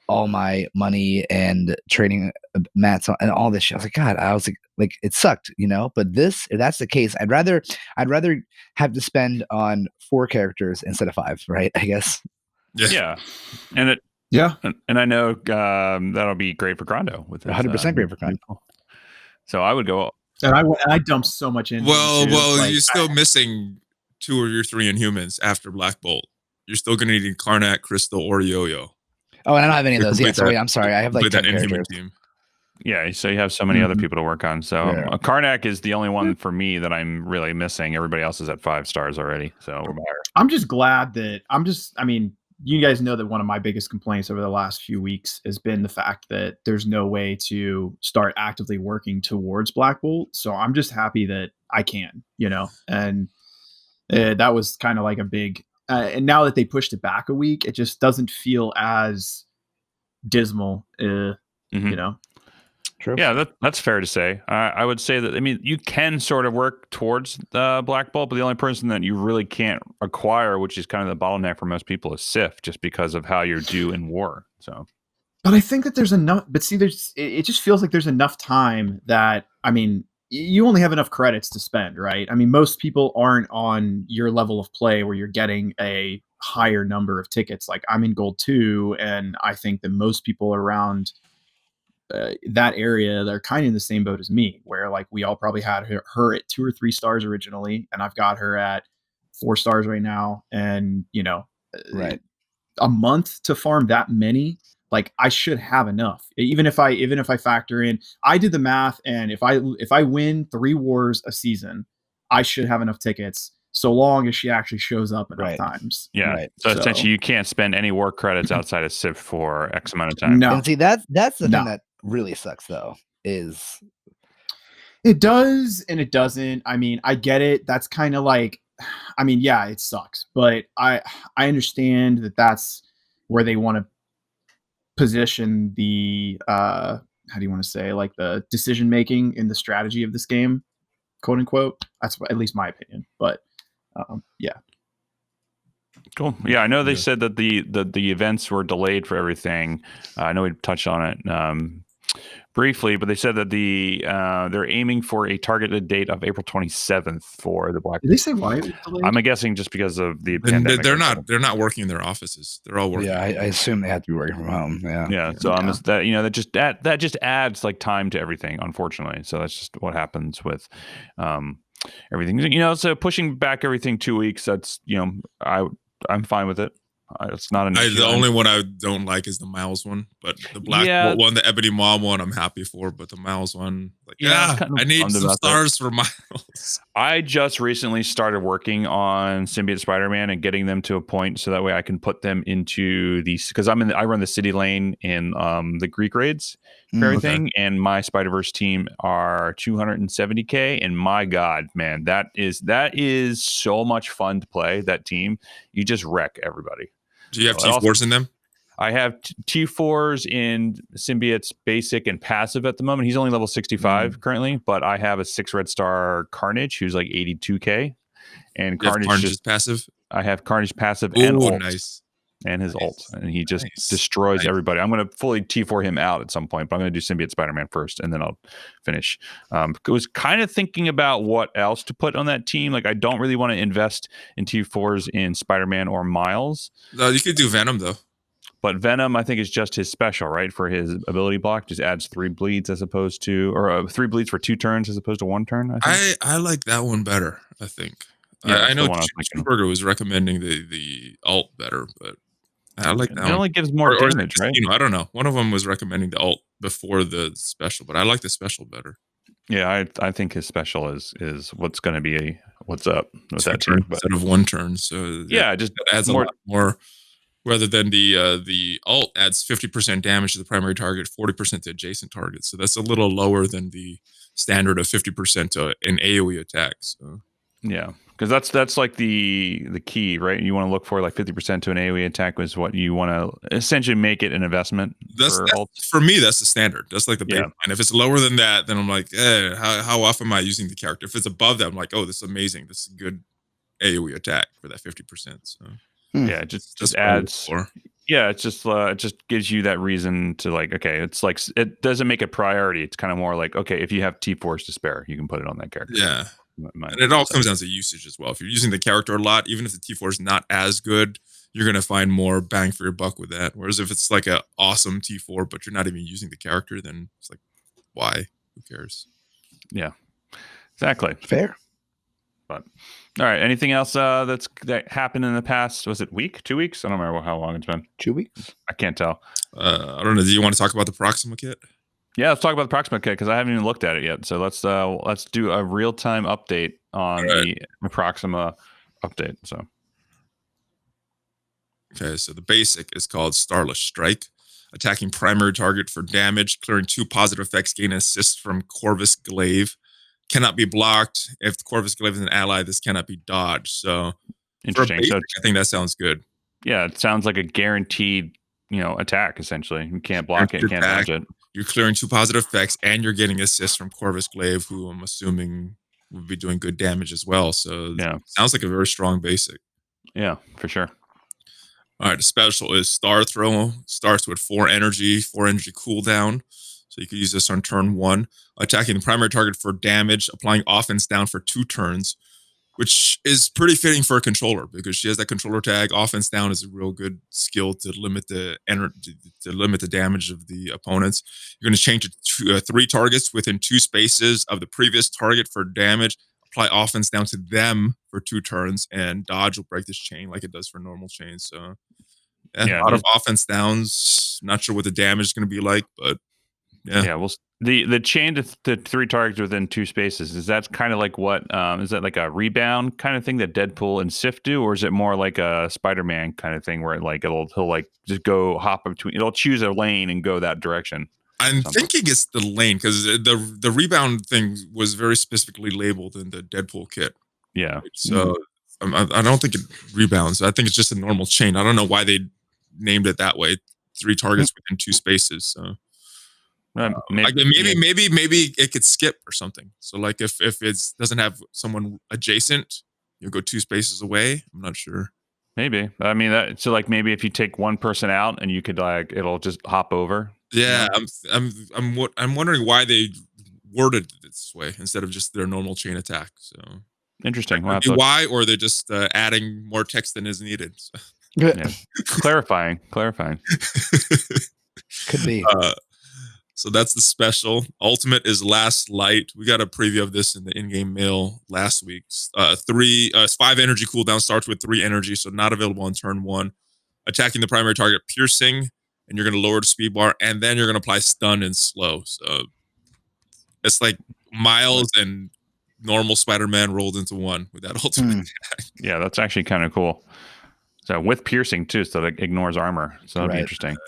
all my money and training mats on and all this shit. I was like, God, I was like it sucked, But if that's the case, I'd rather have to spend on 4 characters instead of 5, right? I guess. Yeah. And I know that'll be great for Grondo with 100% great for Grondo. So I would go. And I dumped so much in. You're still missing 2 or your 3 Inhumans after Black Bolt. You're still going to need Karnak, Crystal, or Yo-Yo. Oh, and I don't have any of those. Yeah, so wait, I'm sorry. I have like 10 characters. Team. Yeah, so you have so many other people to work on. So Karnak is the only one for me that I'm really missing. Everybody else is at 5 stars already. So I'm just glad that you guys know that one of my biggest complaints over the last few weeks has been the fact that there's no way to start actively working towards Black Bolt. So I'm just happy that I can, and that was kind of like a big. And now that they pushed it back a week, it just doesn't feel as dismal, True. Yeah, that's fair to say. I would say that, you can sort of work towards Black Bolt, but the only person that you really can't acquire, which is kind of the bottleneck for most people, is Sif, just because of how you're due in war. So, but I think that there's enough. But see, it just feels like there's enough time that you only have enough credits to spend, right? Most people aren't on your level of play where you're getting a higher number of tickets. Like I'm in Gold 2, and I think that most people around that area, they're kind of in the same boat as me, where like we all probably had her at 2 or 3 stars originally, and I've got her at 4 stars right now. And right, a month to farm that many. Like I should have enough, even if I factor in, I did the math, and if I win 3 wars a season, I should have enough tickets, so long as she actually shows up enough times. Yeah. Right. So essentially, you can't spend any war credits outside of Civ for X amount of time. No. And see that's the thing that really sucks, though, is It does and it doesn't. I mean, I get it. That's kind of like, I mean, yeah, it sucks, but I understand that that's where they want to position the how do you want to say, like, the decision making in the strategy of this game, quote unquote. That's at least my opinion. But yeah. Cool. Yeah, I know they said that the events were delayed for everything. I know we touched on it briefly, but they said that they're aiming for a targeted date of April 27th for the Black. Did they say why it was delayed? I'm guessing just because of the pandemic. They're not working in their offices. They're all working. Yeah, I assume they have to be working from home. Yeah. Yeah. So that just adds like time to everything, unfortunately. So that's just what happens with everything. So pushing back everything 2 weeks. That's I'm fine with it. It's not an issue. The only one I don't like is the Miles one, but the Black one, the Ebony Maw one, I'm happy for. But the Miles one, I need some stars for Miles. I just recently started working on Symbiote Spider-Man and getting them to a point so that way I can put them into these, because I run the city lane in the Greek raids for everything, and my Spider-Verse team are 270k, and my God, man, that is so much fun to play. That team, you just wreck everybody. Do you have T4s in them? I have T4s in Symbiote's basic and passive at the moment. He's only level 65 currently, but I have a 6 red star Carnage who's like 82k. And Carnage is passive? I have Carnage passive and ult. Nice. And his ult. And he just destroys everybody. I'm going to fully T4 him out at some point, but I'm going to do Symbiote Spider-Man first, and then I'll finish. I was kind of thinking about what else to put on that team. Like, I don't really want to invest in T4s in Spider-Man or Miles. No, you could do Venom, though. But Venom, I think, is just his special, right? For his ability block, just adds 3 bleeds as opposed to, or 3 bleeds for 2 turns as opposed to 1 turn. I like that one better, I think. Yeah, I know Cheeseburger was recommending the ult better, but I like that. It only gives more damage, right? I don't know. One of them was recommending the ult before the special, but I like the special better. Yeah, I think his special is what's going to be what's up with that team instead of 1 turn. So yeah, it just adds a lot more. Rather than the ult adds 50% damage to the primary target, 40% to adjacent targets. So that's a little lower than the standard of 50% to an AoE attack. So yeah. Because that's like the key, right? You want to look for like 50% to an AoE attack was what you want to essentially make it an investment. For me, that's the standard. That's like the baseline. Yeah. If it's lower than that, then I'm like, how often am I using the character? If it's above that, I'm like, oh, this is amazing. This is a good AoE attack for that 50%. So yeah, it just adds. Yeah, it just gives you that reason to like, okay, it's like it doesn't make a priority. It's kind of more like, okay, if you have T4s to spare, you can put it on that character. Yeah. And it all comes down to usage as well. If you're using the character a lot, even if the T4 is not as good, you're going to find more bang for your buck with that. Whereas if it's like an awesome T4, but you're not even using the character, then it's like, why? Who cares? Yeah, exactly. Fair. But all right, anything else that happened in the past? Was it week, 2 weeks? I don't remember how long it's been. 2 weeks? I can't tell. I don't know. Do you want to talk about the Proxima kit? Yeah, let's talk about the Proxima kit because I haven't even looked at it yet. So let's do a real time update on the Proxima update. So okay, so the basic is called Starless Strike, attacking primary target for damage, clearing 2 positive effects, gain an assist from Corvus Glaive. Cannot be blocked. If the Corvus Glaive is an ally, this cannot be dodged. So interesting. Basic, I think that sounds good. Yeah, it sounds like a guaranteed, attack essentially. You can't block it, can't dodge it. You're clearing 2 positive effects, and you're getting assists from Corvus Glaive, who I'm assuming would be doing good damage as well. So yeah, sounds like a very strong basic. Yeah, for sure. All right, the special is Star Throw. Starts with 4 energy cooldown. So you could use this on turn 1. Attacking the primary target for damage, applying offense down for 2 turns, which is pretty fitting for a controller because she has that controller tag. Offense down is a real good skill to limit the damage of the opponents. You're going to change it to 3 targets within 2 spaces of the previous target for damage. Apply offense down to them for 2 turns, and dodge will break this chain like it does for normal chains. So yeah, a lot of offense downs. Not sure what the damage is going to be like, but yeah. Well, the chain to 3 targets within 2 spaces, is that kind of like what is that like a rebound kind of thing that Deadpool and Sif do, or is it more like a Spider-Man kind of thing where he'll like just go hop between, it'll choose a lane and go that direction? I'm thinking it's the lane because the rebound thing was very specifically labeled in the Deadpool kit. Yeah. So I don't think it rebounds. I think it's just a normal chain. I don't know why they named it that way. 3 targets within 2 spaces. So maybe it could skip or something. So like if it doesn't have someone adjacent, you go 2 spaces away. I'm not sure. Maybe. I mean, so like maybe if you take one person out and you could like it'll just hop over. Yeah, I'm wondering why they worded it this way instead of just their normal chain attack. So interesting. Why, or they're just adding more text than is needed. So. Yeah. clarifying. Could be. So that's the special. Ultimate is Last Light. We got a preview of this in the in-game mail last week. 5 energy cooldown, starts with 3 energy, so not available on turn 1. Attacking the primary target, piercing, and you're going to lower the speed bar, and then you're going to apply stun and slow. So it's like Miles and normal Spider-Man rolled into one with that ultimate attack. Yeah, that's actually kind of cool. So with piercing too, so that ignores armor. So that'd be interesting.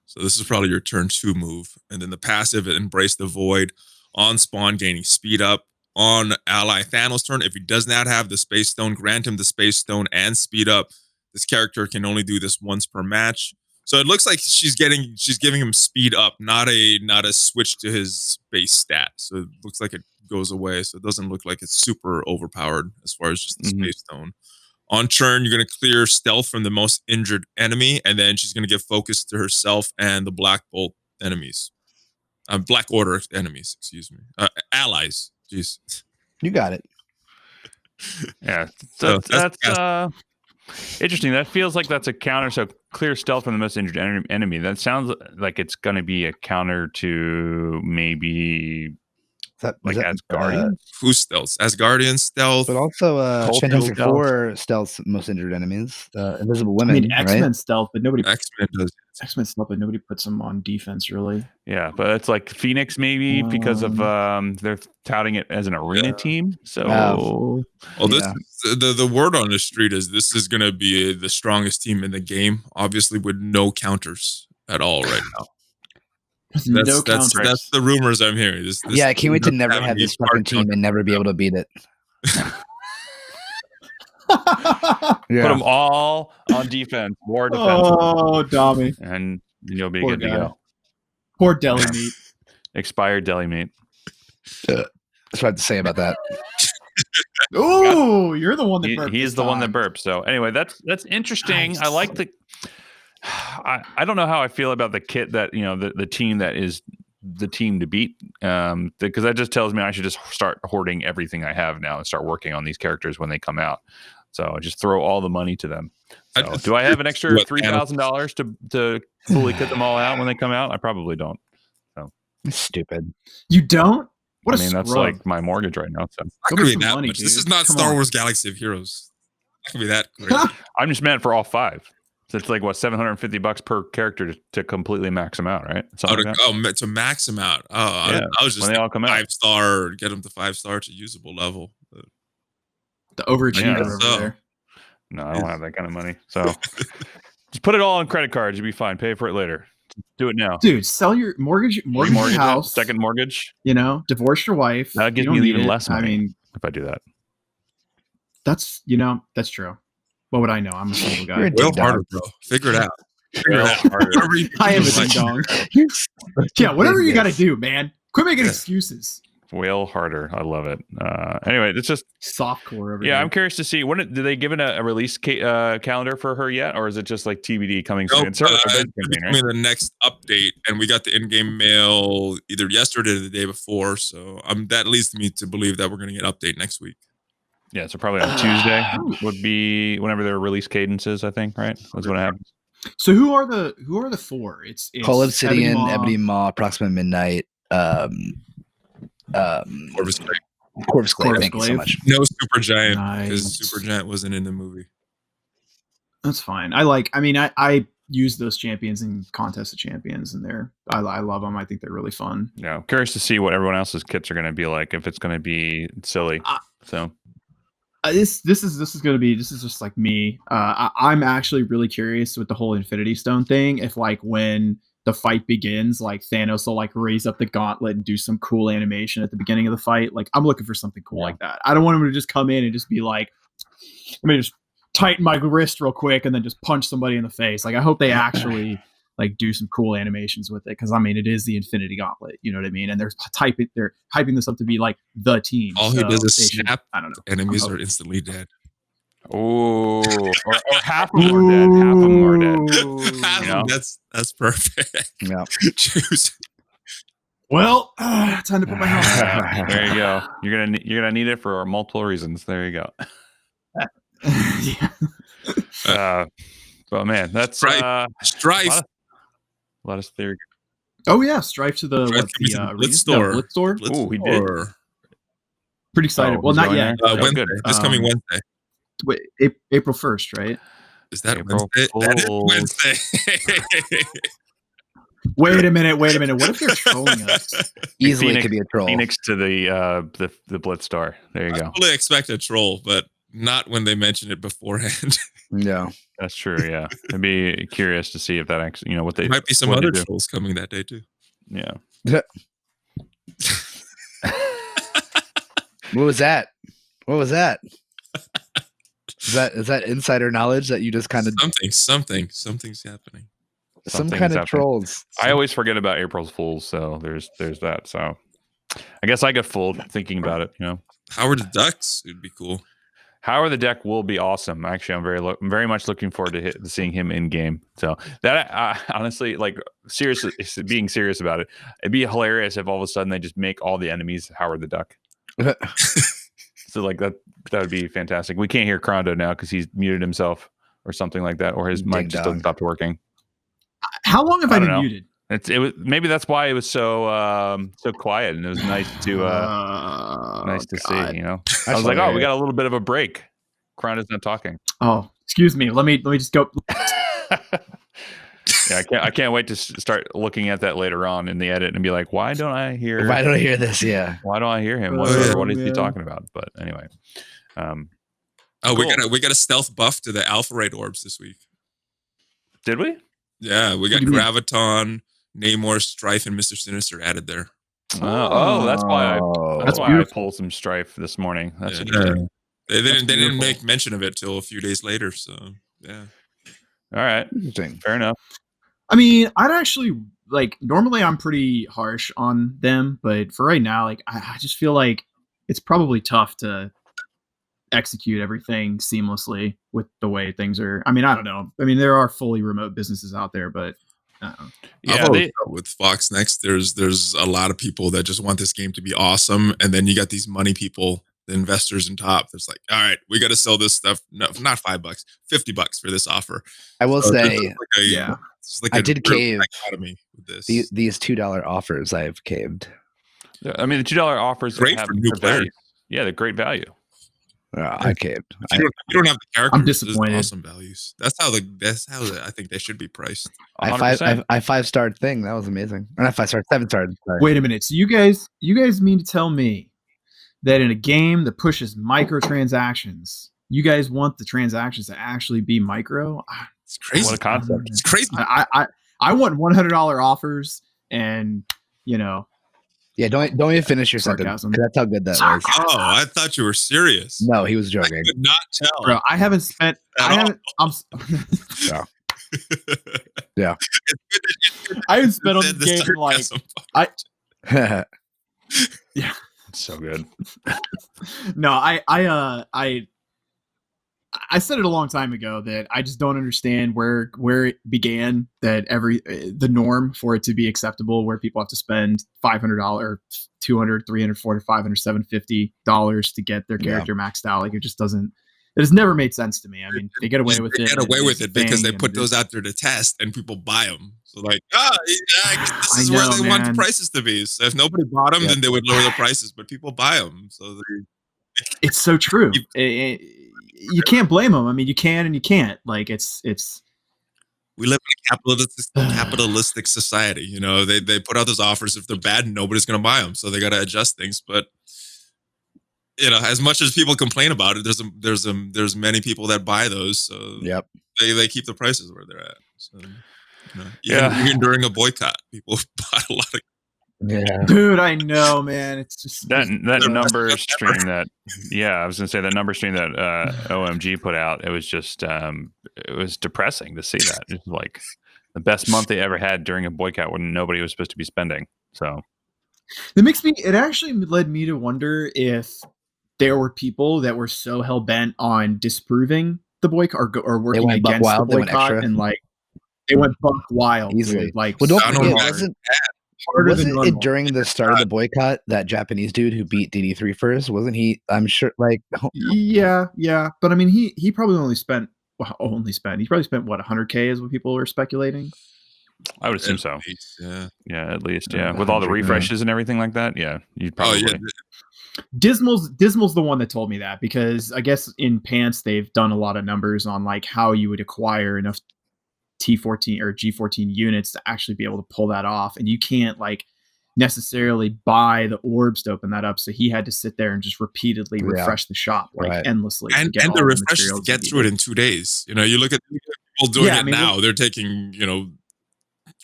So this is probably your turn 2 move. And then the passive, Embrace the Void. On spawn, gaining speed up. On ally Thanos' turn, if he does not have the Space Stone, grant him the Space Stone and speed up. This character can only do this once per match. So it looks like she's giving him speed up, not a switch to his base stat. So it looks like it goes away. So it doesn't look like it's super overpowered as far as just the Space Stone. On turn, you're going to clear stealth from the most injured enemy, and then she's going to give focus to herself and the Black Bolt enemies. Black Order enemies, excuse me. Allies. Jeez. You got it. Yeah. So that's interesting. That feels like that's a counter. So clear stealth from the most injured enemy. That sounds like it's going to be a counter to maybe... Asgardian? Who stealth? Asgardian stealth. But also Fantastic Four stealth most injured enemies. Invisible Women. I mean, X-Men stealth, but nobody X-Men does. X-Men stealth, but nobody puts them on defense really. Yeah, but it's like Phoenix maybe because of they're touting it as an arena team. So the word on the street is this is going to be the strongest team in the game, obviously with no counters at all right now. That's the rumors I'm hearing. I can't wait to never have this fucking team and never be able to beat it. Put them all on defense, more defense. Oh, Dommy. And you'll be good to go. Poor deli meat. Expired deli meat. That's what I have to say about that. Oh, you're the one that burped. He's the one that burped. So anyway, that's interesting. Nice. I like the... I don't know how I feel about the kit that, the team that is the team to beat, because that just tells me I should just start hoarding everything I have now and start working on these characters when they come out. So I just throw all the money to them. So do I have an extra $3,000 to fully kit them all out when they come out? I probably don't. So stupid. You don't? That's like my mortgage right now. So not gonna be that money, much. This is not Star Wars Galaxy of Heroes. Not gonna be that crazy. I'm just meant for all 5. So it's like $750 per character to completely max them out, right? To max them out. I was just when they all come 5-star, get them to 5-star to usable level. The overachiever over there. No, I don't have that kind of money. So just put it all on credit cards. You'll be fine. Pay for it later. Do it now, dude. Sell your mortgage your house, second mortgage. Divorce your wife. That gives me even less money. I mean, if I do that, that's true. What would I know? I'm a single guy. Well, harder, bro. Figure it out. I am a ding dong. Yeah, whatever you got to do, man. Quit making excuses. Whale harder. I love it. Anyway, it's just softcore over here. I'm curious to see did they give it a release calendar for her yet, or is it just like TBD coming soon? It's the next update, and we got the in-game mail either yesterday or the day before. So that leads me to believe that we're going to get an update next week. Yeah, so probably on Tuesday would be whenever their release cadence is, I think, right? That's when it happens. So who are the 4? It's Call Obsidian, Ebony Maw, Proxima Midnight, Corvus Glaive. Corvus Glaive. Thank you so much. No Supergiant because Supergiant wasn't in the movie. That's fine. I use those champions in Contest of Champions, and I love them. I think they're really fun. Yeah, I'm curious to see what everyone else's kits are going to be like. If it's going to be silly, This is just like me. I'm actually really curious with the whole Infinity Stone thing. If like when the fight begins, like Thanos will like raise up the gauntlet and do some cool animation at the beginning of the fight. Like I'm looking for something cool like that. I don't want him to just come in and just be like, let me just tighten my wrist real quick and then just punch somebody in the face. Like I hope they actually like do some cool animations with it, because I mean it is the Infinity Gauntlet, you know what I mean? And they're hyping this up to be like the team. All he does is snap. I don't know. Enemies are instantly dead. Oh, or half of them are dead. Half of them are dead. You know? That's perfect. Yeah. Choose. Well, time to put my helmet on. There you go. You're gonna need it for multiple reasons. There you go. Yeah. But man, that's Strife. A lot of theory. Oh yeah, Strife to the Blitz store. Blitz store. Oh, we did. Pretty excited. Well, not yet. Wednesday. This coming Wednesday. Wait, April 1st, right? Is that April Wednesday? Fools. That is Wednesday. Wait a minute. What if they're trolling us? Easily Phoenix, could be a troll. Phoenix to the Blitz store. There you go. I fully expect a troll, but not when they mention it beforehand. No, that's true. Yeah, I'd be curious to see if that actually, what they there might be some other trolls coming that day too. Yeah. What was that? Is that insider knowledge that you just kind of something's happening. Some kind of trolls. I always forget about April's Fools, so there's that. So I guess I get fooled thinking about it. Howard the Ducks would be cool. Howard the Duck will be awesome. Actually, I'm very much looking forward to seeing him in game. So that honestly, like seriously, being serious about it, it'd be hilarious if all of a sudden they just make all the enemies Howard the Duck. So like that would be fantastic. We can't hear Crondo now because he's muted himself or something like that, or his mic just stopped working. How long have I been muted? It was maybe that's why it was so quiet, and it was nice to see. I was like, oh, we got a little bit of a break. Crondo's not talking. Oh, excuse me. Let me just go. Yeah, I can't wait to start looking at that later on in the edit and be like, why don't I hear this? Yeah. Why don't I hear him? What is he talking about? But anyway. Cool. we got a stealth buff to the Alpha Raid orbs this week. Did we? Yeah, we got Graviton, Namor, Strife, and Mr. Sinister added there. Oh, that's why I pulled some Strife this morning. That's interesting. They didn't make mention of it till a few days later, so yeah. All right. Fair enough. I mean, I'd actually normally I'm pretty harsh on them, but for right now, I just feel like it's probably tough to execute everything seamlessly with the way things are. I mean, I don't know. I mean, there are fully remote businesses out there, but yeah, with Fox Next, there's a lot of people that just want this game to be awesome, and then you got these money people, the investors in top. That's like, all right, we got to sell this stuff. No, not $5, $50 for this offer. I will say, I did cave with this. These $2 offers. I've caved. I mean, the $2 offers great for new players. Yeah, they're great value. I caved. You don't have the characters. I'm disappointed. Awesome values. That's how I think they should be priced. I 5-star thing. That was amazing. Or not 5-star, 7-star. Wait a minute. So you guys mean to tell me that in a game that pushes microtransactions, you guys want the transactions to actually be micro? It's crazy. What a concept. It's crazy. I want $100 offers, and Yeah, don't even finish your sentence. That's how good that was. Oh, I thought you were serious. No, he was joking. I could not tell. Bro, I haven't spent. Yeah. I haven't spent on this game yeah. It's so good. No, I said it a long time ago that I just don't understand where it began, that the norm for it to be acceptable, where people have to spend $500, $200, $300, $400, $500, $750 to get their character maxed out. Like it has never made sense to me. I mean, they get away with it. They get away with it because they put those out there to test and people buy them. So like, this is where they want the prices to be. So if nobody bought them, then they would lower the prices, but people buy them. So it's so true. You can't blame them. I mean, you can and you can't. Like it's. We live in a capitalistic society. They put out those offers. If they're bad, nobody's going to buy them. So they got to adjust things. But as much as people complain about it, there's many people that buy those. So yep, they keep the prices where they're at. So. Even during a boycott, people bought a lot of. Yeah, dude, I know, man. It's just that number stream that. Yeah, I was gonna say that number stream that OMG put out. It was just it was depressing to see that. It's like the best month they ever had during a boycott when nobody was supposed to be spending. So it actually led me to wonder if there were people that were so hell bent on disproving the boycott or working against the boycott, and like they went buck wild easily. Dude. Like, well, don't forget, wasn't it during the start of the boycott that Japanese dude who beat DD3 first? Wasn't he? I'm sure. Like, yeah. But I mean, he probably only spent. He probably spent what, 100K is what people were speculating. I would assume so. At least, at least, with all the refreshes and everything like that. Yeah, you'd probably. Oh, yeah. Dismal's the one that told me that, because I guess in Pants they've done a lot of numbers on like how you would acquire enough T14 or G14 units to actually be able to pull that off, and you can't like necessarily buy the orbs to open that up. So he had to sit there and just repeatedly refresh the shop endlessly, and the refreshes to get through it in 2 days. You know, you look at people doing it now; they're taking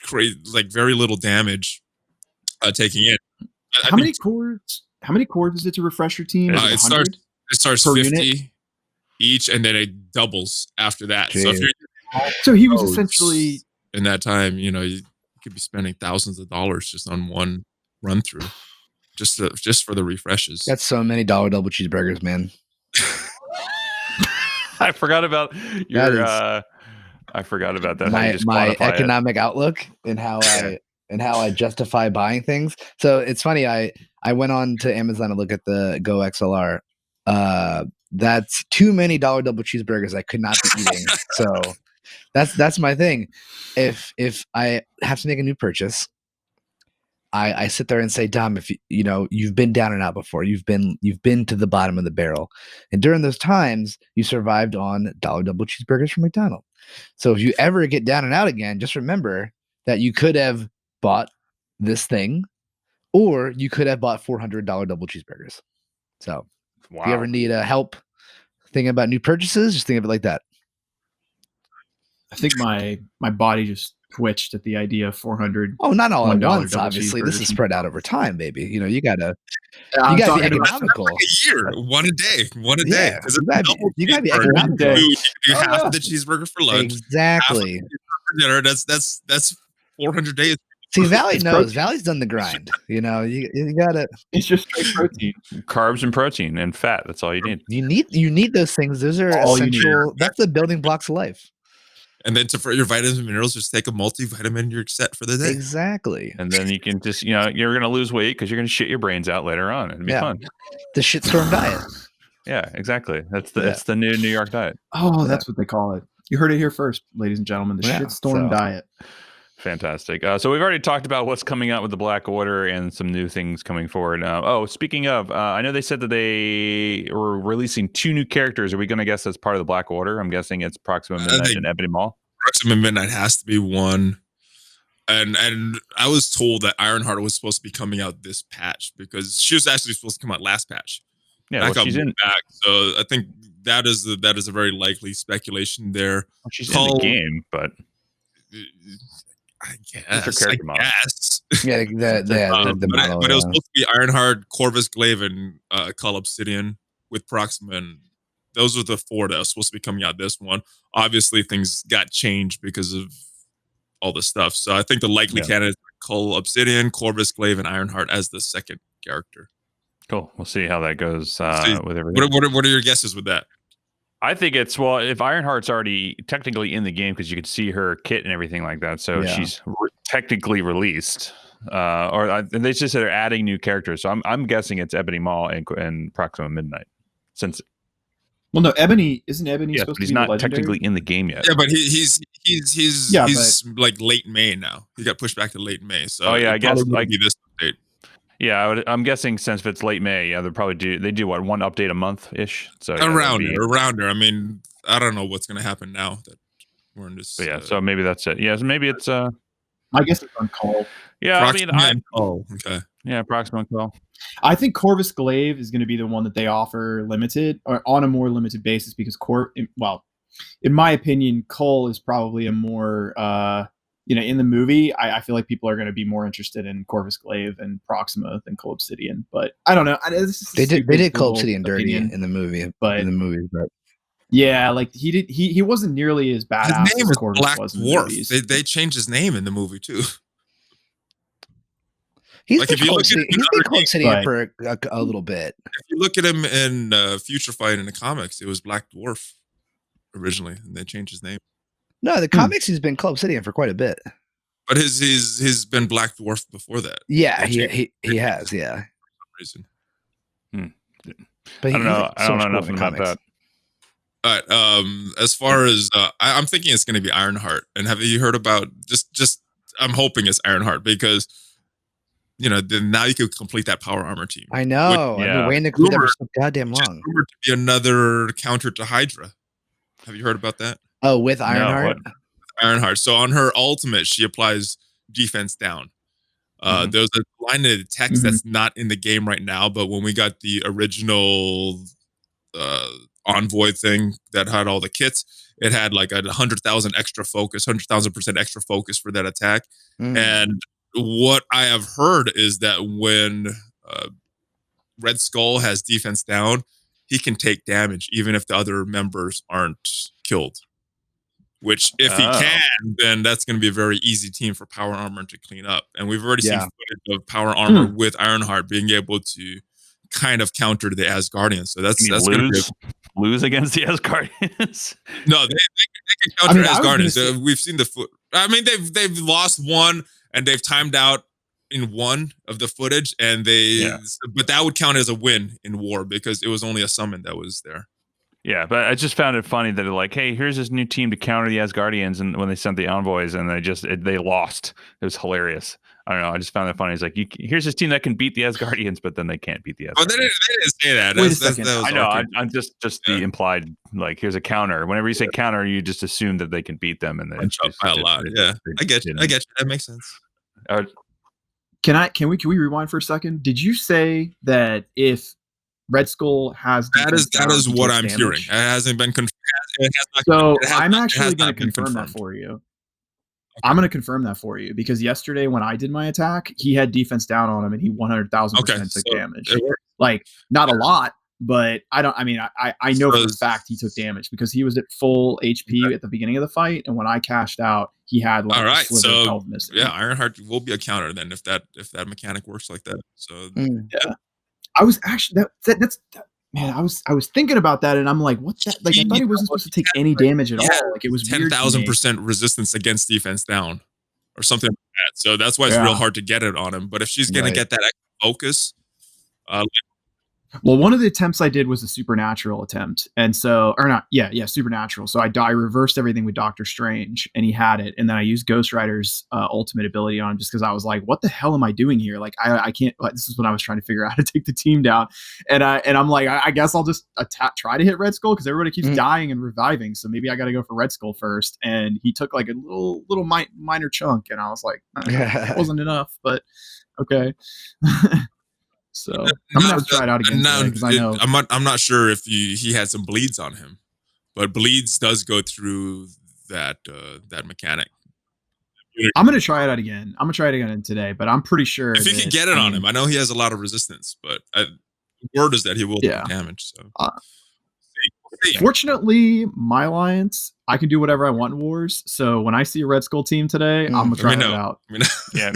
crazy, like very little damage taking it. How many cores? How many cores is it to refresh your team? It starts 50 unit? Each, and then it doubles after that. Jeez. So he was essentially in that time. You could be spending thousands of dollars just on one run through, just for the refreshes. That's so many $1 double cheeseburgers, man. I forgot about your. I forgot about that. My economic outlook and how I justify buying things. So it's funny. I went on to Amazon to look at the Go XLR. That's too many $1 double cheeseburgers I could not be eating. So that's my thing. If I have to make a new purchase, I sit there and say, Dom, if you've been down and out before, you've been to the bottom of the barrel, and during those times you survived on $1 double cheeseburgers from McDonald's. So if you ever get down and out again, just remember that you could have bought this thing, or you could have bought $400 double cheeseburgers. So if you ever need help thinking about new purchases, just think of it like that. I think my body just twitched at the idea of 400. Oh, not all at once. Obviously, this is spread out over time, baby. You gotta be economical. Like a year, one a day. Yeah, you gotta be economical. You do half of the cheeseburger for lunch. Exactly. For dinner. That's 400 days. See, Valley knows. Valley's done the grind. You gotta. It's just straight protein, carbs and protein and fat. That's all you need. You need those things. Those are all essential. That's the building blocks of life. And then for your vitamins and minerals, just take a multivitamin. You're set for the day. Exactly. And then you can just, you're going to lose weight because you're going to shit your brains out later on. It'll be fun. The shitstorm diet. Yeah, exactly. That's the new New York diet. Oh, that's what they call it. You heard it here first, ladies and gentlemen. The shitstorm diet. Fantastic. So we've already talked about what's coming out with the Black Order and some new things coming forward. Speaking of, I know they said that they were releasing 2 new characters. Are we going to guess that's part of the Black Order? I'm guessing it's Proxima Midnight and Ebony Maw. Proxima Midnight has to be one. And I was told that Ironheart was supposed to be coming out this patch because she was actually supposed to come out last patch. Yeah, she's in back. So I think that is a very likely speculation there. Well, she's in the game, but I guess. Yeah, but it was supposed to be Ironheart, Corvus Glaive, and Cull Obsidian with Proxima. And those were the 4 that was supposed to be coming out this one. Obviously, things got changed because of all this stuff. So I think the likely candidates are Cull Obsidian, Corvus Glaive, and Ironheart as the second character. Cool. We'll see how that goes with everything. What are your guesses with that? I think it's, if Ironheart's already technically in the game because you could see her kit and everything like that, so she's technically released. And they just said they're adding new characters, so I'm guessing it's Ebony Maw and Proxima Midnight. Well, no, Ebony isn't Ebony supposed to be he's not technically in the game yet. Yeah, but he's like late May now. He got pushed back to late May. So I guess like this update. Yeah, I'm guessing since it's late May, they'll probably do what, 1 update a month ish. So around there. I mean, I don't know what's going to happen now that we're in this. But so maybe that's it. Yeah, so maybe it's. I guess it's on Cull. Yeah, Proxima okay. Yeah, Proxima Cull. I think Corvus Glaive is going to be the one that they offer limited or on a more limited basis because in my opinion, Cull is probably a more in the movie, I feel like people are going to be more interested in Corvus Glaive and Proxima than Cull Obsidian. But I don't know. They did Cull Obsidian dirty in the movie, but yeah, like he wasn't nearly as badass. His name as is Corvus Black was Dwarf. They changed his name in the movie too. He's like, been Cull Obsidian for a little bit. If you look at him in Future Fight in the comics, it was Black Dwarf originally, and they changed his name. No, the comics he's been Cull Obsidian for quite a bit. But he's been Black Dwarf before that. Yeah, he has. Yeah. For some reason. But I don't know. I don't know nothing about that. All right. As far as I'm thinking, it's going to be Ironheart. And have you heard about just? I'm hoping it's Ironheart because then now you could complete that power armor team. I know. I've been waiting to complete that for so goddamn long. Rumored to be another counter to Hydra. Have you heard about that? Oh, with Ironheart. Ironheart. So on her ultimate, she applies defense down. There's a line of text that's not in the game right now, but when we got the original Envoy thing that had all the kits, it had like 100,000 extra focus, 100,000% extra focus for that attack. And what I have heard is that when Red Skull has defense down, he can take damage even if the other members aren't killed. Which, if he can, then that's going to be a very easy team for Power Armor to clean up. And we've already seen footage of Power Armor with Ironheart being able to kind of counter the Asgardians. So that's going to lose against the Asgardians. No, they can counter Asgardians. We've seen the foot. I mean, they've lost one and they've timed out in one of the footage, and but that would count as a win in war because it was only a summon that was there. Yeah, but I just found it funny that they're like, hey, here's this new team to counter the Asgardians, and when they sent the envoys, and they lost. It was hilarious. I don't know. I just found that funny. It's like, here's this team that can beat the Asgardians, but then they can't beat the Asgardians. Oh, they didn't say that. Wait a second. That was I know. I'm just the implied, like, here's a counter. Whenever you say counter, you just assume that they can beat them, and then by a lot. Yeah, I get you. That makes sense. Can we rewind for a second? Did you say that if Red Skull has that is what I'm hearing. It hasn't been confirmed. So I'm actually going to confirm that for you. Okay. I'm going to confirm that for you because yesterday when I did my attack, he had defense down on him and he 100,000% took damage. Like not a lot, but I know for a fact he took damage because he was at full HP at the beginning of the fight, and when I cashed out, he had like a sliver of health missing. Yeah, Ironheart will be a counter then if that mechanic works like that. So yeah. I was actually that's man. I was thinking about that, and I'm like, "What's that?" Like, I thought he wasn't supposed to take any damage at all. Like, it was 10,000% resistance against defense down, or something like that. So that's why it's real hard to get it on him. But if she's gonna get that extra focus, well, one of the attempts I did was a supernatural attempt, and so supernatural. So I reversed everything with Doctor Strange, and he had it, and then I used Ghost Rider's ultimate ability on him just because I was like, "What the hell am I doing here? Like, I can't." Like, this is when I was trying to figure out how to take the team down, and I'm like, I guess I'll just try to hit Red Skull because everybody keeps dying and reviving, so maybe I got to go for Red Skull first. And he took like a little minor chunk, and I was like, that wasn't enough, but okay. So I'm gonna have to try it out again because I know I'm not sure if he had some bleeds on him, but bleeds does go through that mechanic. I'm gonna try it out again. I'm gonna try it again today, but I'm pretty sure if you can get it on him. I know he has a lot of resistance, but the word is that he will do damage. So. Fortunately, my alliance, I can do whatever I want in wars. So when I see a Red Skull team today, I'm gonna try it out. Yeah,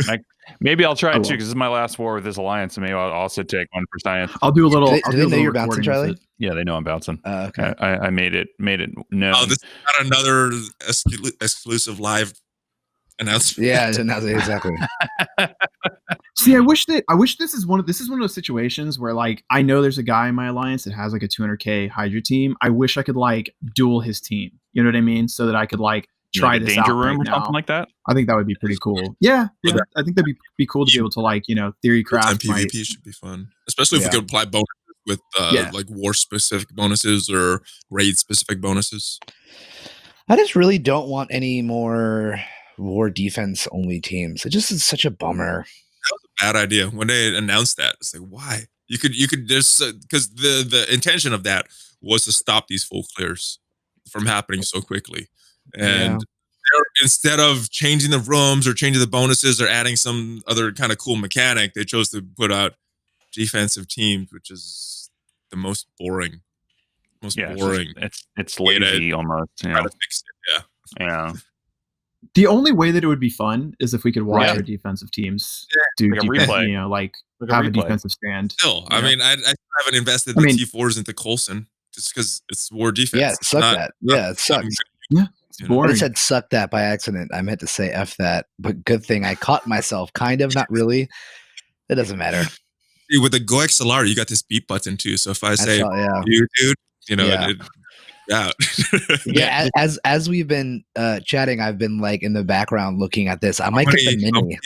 maybe I'll try it too because this is my last war with this alliance, and maybe I'll also take one for science. I'll do a little. Do they know you're bouncing, Charlie? Yeah, they know I'm bouncing. Okay. I made it known. Oh, this is not another exclusive live announcement. Yeah, exactly. See, I wish this is one of those situations where like I know there's a guy in my alliance that has like a 200k Hydra team. I wish I could like duel his team. You know what I mean? So that I could like try this danger out room right or something like that. I think that would be pretty cool. Yeah. I think that'd be cool to be able to like theory craft. PvP should be fun, especially if we could apply bonuses with like war specific bonuses or raid specific bonuses. I just really don't want any more war defense only teams. It just is such a bummer. That was a bad idea when they announced that. It's like, why? You could just because the intention of that was to stop these full clears from happening so quickly, and instead of changing the rooms or changing the bonuses or adding some other kind of cool mechanic, they chose to put out defensive teams, which is the most boring. Boring. It's lazy almost. Try to fix it, yeah. The only way that it would be fun is if we could watch our defensive teams do like a replay. Like have a defensive stand. Still, I mean, I haven't invested the T4s into Coulson just because it's war defense. Yeah, suck that. Yeah, it sucks. Yeah, it's boring. I said suck that by accident. I meant to say F that, but good thing I caught myself. Kind of, not really. It doesn't matter. See, with the Go XLR, you got this beep button too. So if I say you, dude, as we've been chatting, I've been like in the background looking at this. I might get the mini.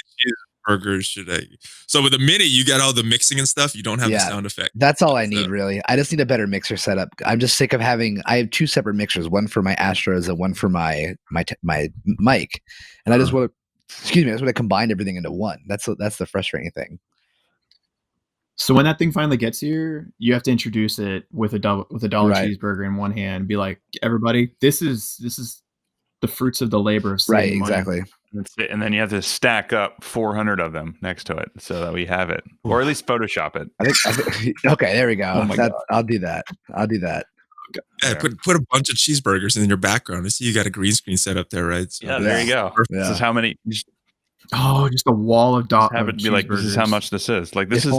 Burgers should I? So with the mini, you got all the mixing and stuff. You don't have the sound effect. That's all I need, really. I just need a better mixer setup. I'm just sick of having. I have 2 separate mixers, one for my Astros and one for my mic, and I just want to. Excuse me. I just want to combine everything into one. That's the frustrating thing. So when that thing finally gets here, you have to introduce it with a dollar cheeseburger in one hand. Be like, everybody, this is the fruits of the labor of saving money. Exactly. And then you have to stack up 400 of them next to it so that we have it, or at least Photoshop it. I think, okay, there we go. I'll do that. Yeah, put a bunch of cheeseburgers in your background. I see you got a green screen set up there, right? So, there you go. Yeah. This is how many. Just a wall of have it be like, this is how much this is. Like, this is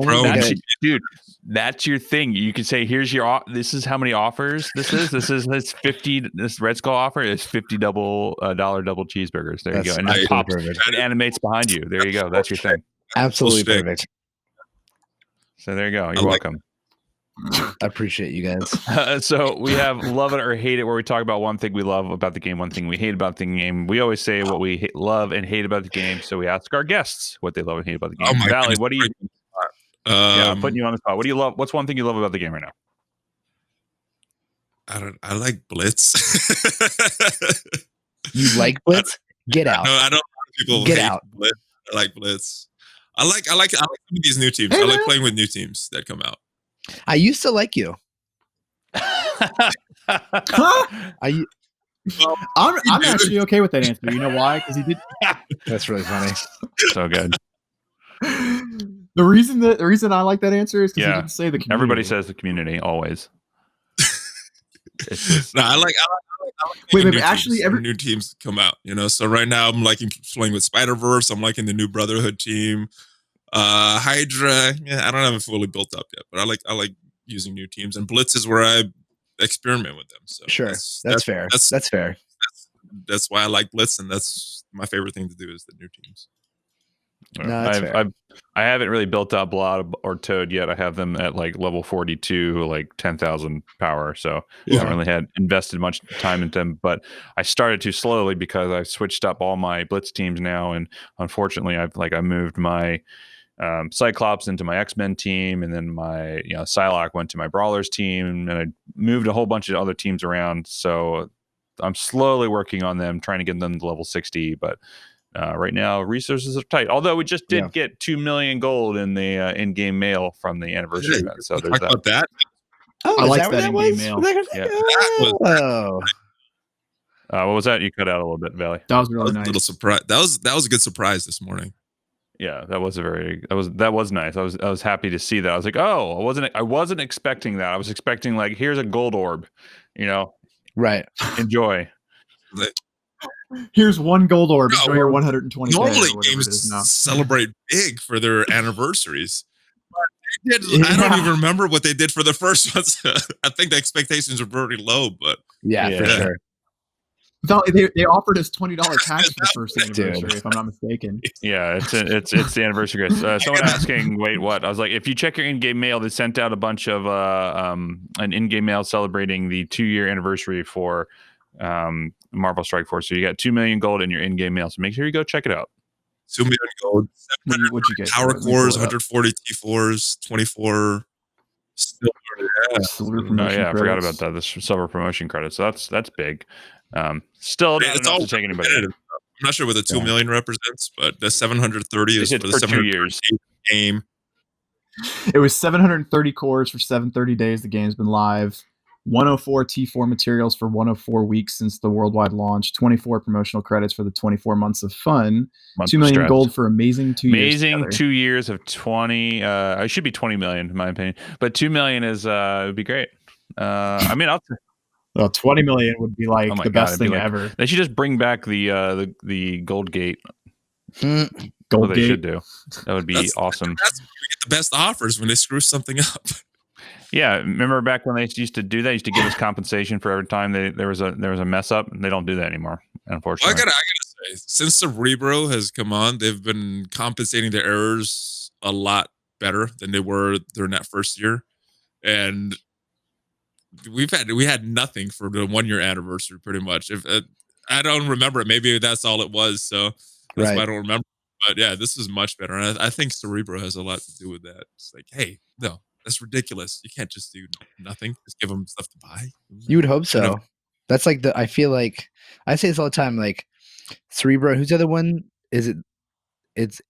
dude. That's your thing. You can say, here's your. This is how many offers this is. This 50. This Red Skull offer is $50 double cheeseburgers. There you go, and it pops. It animates behind you. There you go. That's your thing. Absolutely perfect. So there you go. You're welcome. I appreciate you guys. So we have love it or hate it, where we talk about one thing we love about the game, one thing we hate about the game. We always say what we love and hate about the game, so we ask our guests what they love and hate about the game. Valley, what do you? I'm putting you on the spot. What do you love? What's one thing you love about the game right now? I like Blitz. You like Blitz? Get out. No, I don't. People get out. Blitz. I like Blitz. I like these new teams. I like playing with new teams that come out. I used to like you. I'm actually okay with that answer. You know why? Because he did. That's really funny. So good. The reason I like that answer is because he didn't say the community. Everybody says the community always. No, I like wait, actually, every new teams come out. So right now I'm liking playing with Spider-Verse. I'm liking the new Brotherhood team. Hydra, I don't have it fully built up yet, but I like using new teams, and Blitz is where I experiment with them. So sure, that's fair. That's fair. That's why I like Blitz, and that's my favorite thing to do is the new teams. No, I haven't really built up Blood or Toad yet. I have them at like level 42, like 10,000 power. So I haven't really had invested much time in them, but I started to slowly because I've switched up all my Blitz teams now, and unfortunately, I moved my Cyclops into my X-Men team, and then my Psylocke went to my Brawlers team, and I moved a whole bunch of other teams around. So I'm slowly working on them, trying to get them to level 60. But right now, resources are tight. Although we just did get 2 million gold in the in-game mail from the anniversary event. So there's that. Oh, I like that in-game mail. What was that? You cut out a little bit, Valley. That was really nice. A little surprise. That was a good surprise this morning. Yeah, that was nice. I was happy to see that. I was like, oh, I wasn't expecting that. I was expecting like, here's a gold orb, right? Enjoy. Here's one gold orb. Enjoy your 120. Normally, games celebrate big for their anniversaries. I don't even remember what they did for the first ones. I think the expectations were pretty low, but for sure. They offered us $20 tax for the first anniversary, if I'm not mistaken. Yeah, it's the anniversary. Someone asking, wait, what? I was like, if you check your in-game mail, they sent out a bunch of an in-game mail celebrating the 2-year anniversary for Marvel Strike Force. So you got 2 million gold in your in-game mail. So make sure you go check it out. 2 million gold, 700 what'd you get? power cores, 140 T4s, 24 silver. I forgot about that. The silver promotion credits. So that's big. Still not enough to take anybody. I'm not sure what the 2 million represents, but the 730 is for the 2 years game. It was 730 cores for 730 days. The game's been live. 104 T4 materials for 104 weeks since the worldwide launch, 24 promotional credits for the 24 months of fun, 2 million gold for amazing 2 years. Amazing 2 years of 20. It should be 20 million in my opinion, but 2 million is would be great. I mean, 20 million would be like the best thing ever. They should just bring back the gold gate. Gold they gate should do. That would be awesome. That's when we get the best offers, when they screw something up. Yeah, remember back when they used to do that? They used to give us compensation for every time there was a mess up, and they don't do that anymore, unfortunately. Well, I gotta say, since Cerebro has come on, they've been compensating their errors a lot better than they were during that first year, and we had nothing for the 1 year anniversary, pretty much. If I don't remember it, maybe that's all it was, so that's why I don't remember. But yeah, this is much better, and I think Cerebro has a lot to do with that. It's like, hey, no. That's ridiculous. You can't just do nothing. Just give them stuff to buy. You would hope so. That's like I feel like I say this all the time. Like Cerebro, who's the other one? Is it? It's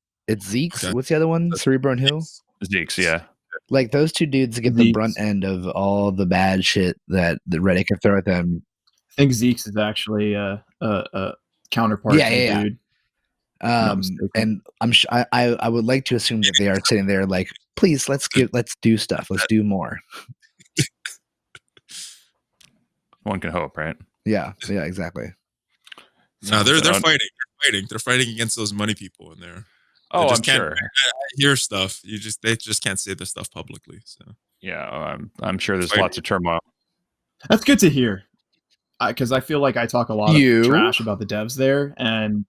Zeke's. Okay. What's the other one? Cerebro and who? Zeke's. Yeah. Like those two dudes get the brunt end of all the bad shit that the Reddit can throw at them. I think Zeke's is actually a counterpart. Yeah. Dude. And I would like to assume that they are sitting there like, please, let's do stuff. Let's do more. One can hope, right? Yeah, exactly. No, they're fighting. They're fighting against those money people in there. Oh, I'm sure. I hear stuff. They just can't say the stuff publicly. So yeah, I'm sure there's lots of turmoil. That's good to hear, because I feel like I talk a lot of trash about the devs there, and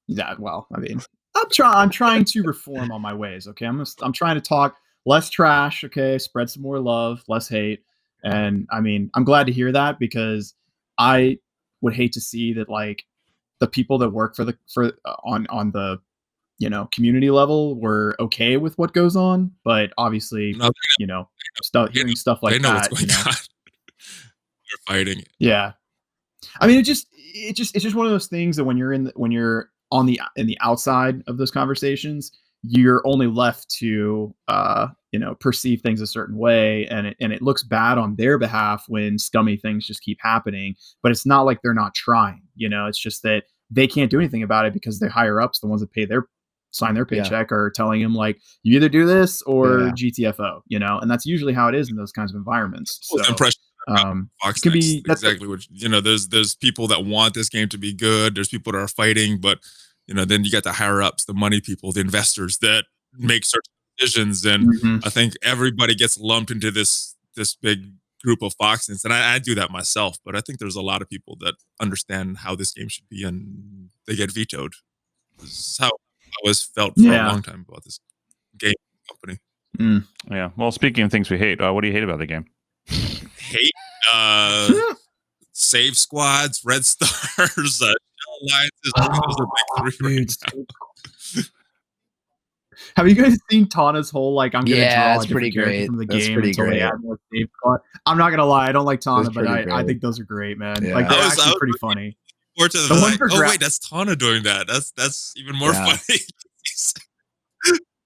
yeah, well, I mean, I'm trying to reform on my ways. Okay, I'm trying to talk less trash. Okay, spread some more love, less hate, and I mean, I'm glad to hear that, because I would hate to see that like the people that work on the community level were okay with what goes on, but obviously hearing stuff like that, they're fighting. Yeah, I mean, it's just one of those things that when you're in the outside of those conversations, you're only left to perceive things a certain way, and it looks bad on their behalf when scummy things just keep happening. But it's not like they're not trying. It's just that they can't do anything about it because their higher ups, the ones that sign their paycheck, are telling them like, you either do this or GTFO. And that's usually how it is in those kinds of environments. So, Fox could be exactly what there's people that want this game to be good. There's people that are fighting, but then you got the higher ups, the money people, the investors that make certain decisions, and I think everybody gets lumped into this big group of Foxens, and I do that myself. But I think there's a lot of people that understand how this game should be, and they get vetoed. This is how I always felt for a long time about this game company. Yeah. Well, speaking of things we hate, what do you hate about the game? Hate save squads, red stars, alliances. Those are big three right now. Have you guys seen Tana's whole like I'm gonna draw a different character from the game until they add more save squad? I'm not gonna lie, I don't like Tana, but I think those are great, man. Yeah. Like they're actually pretty funny. That's Tana doing that. That's even more funny.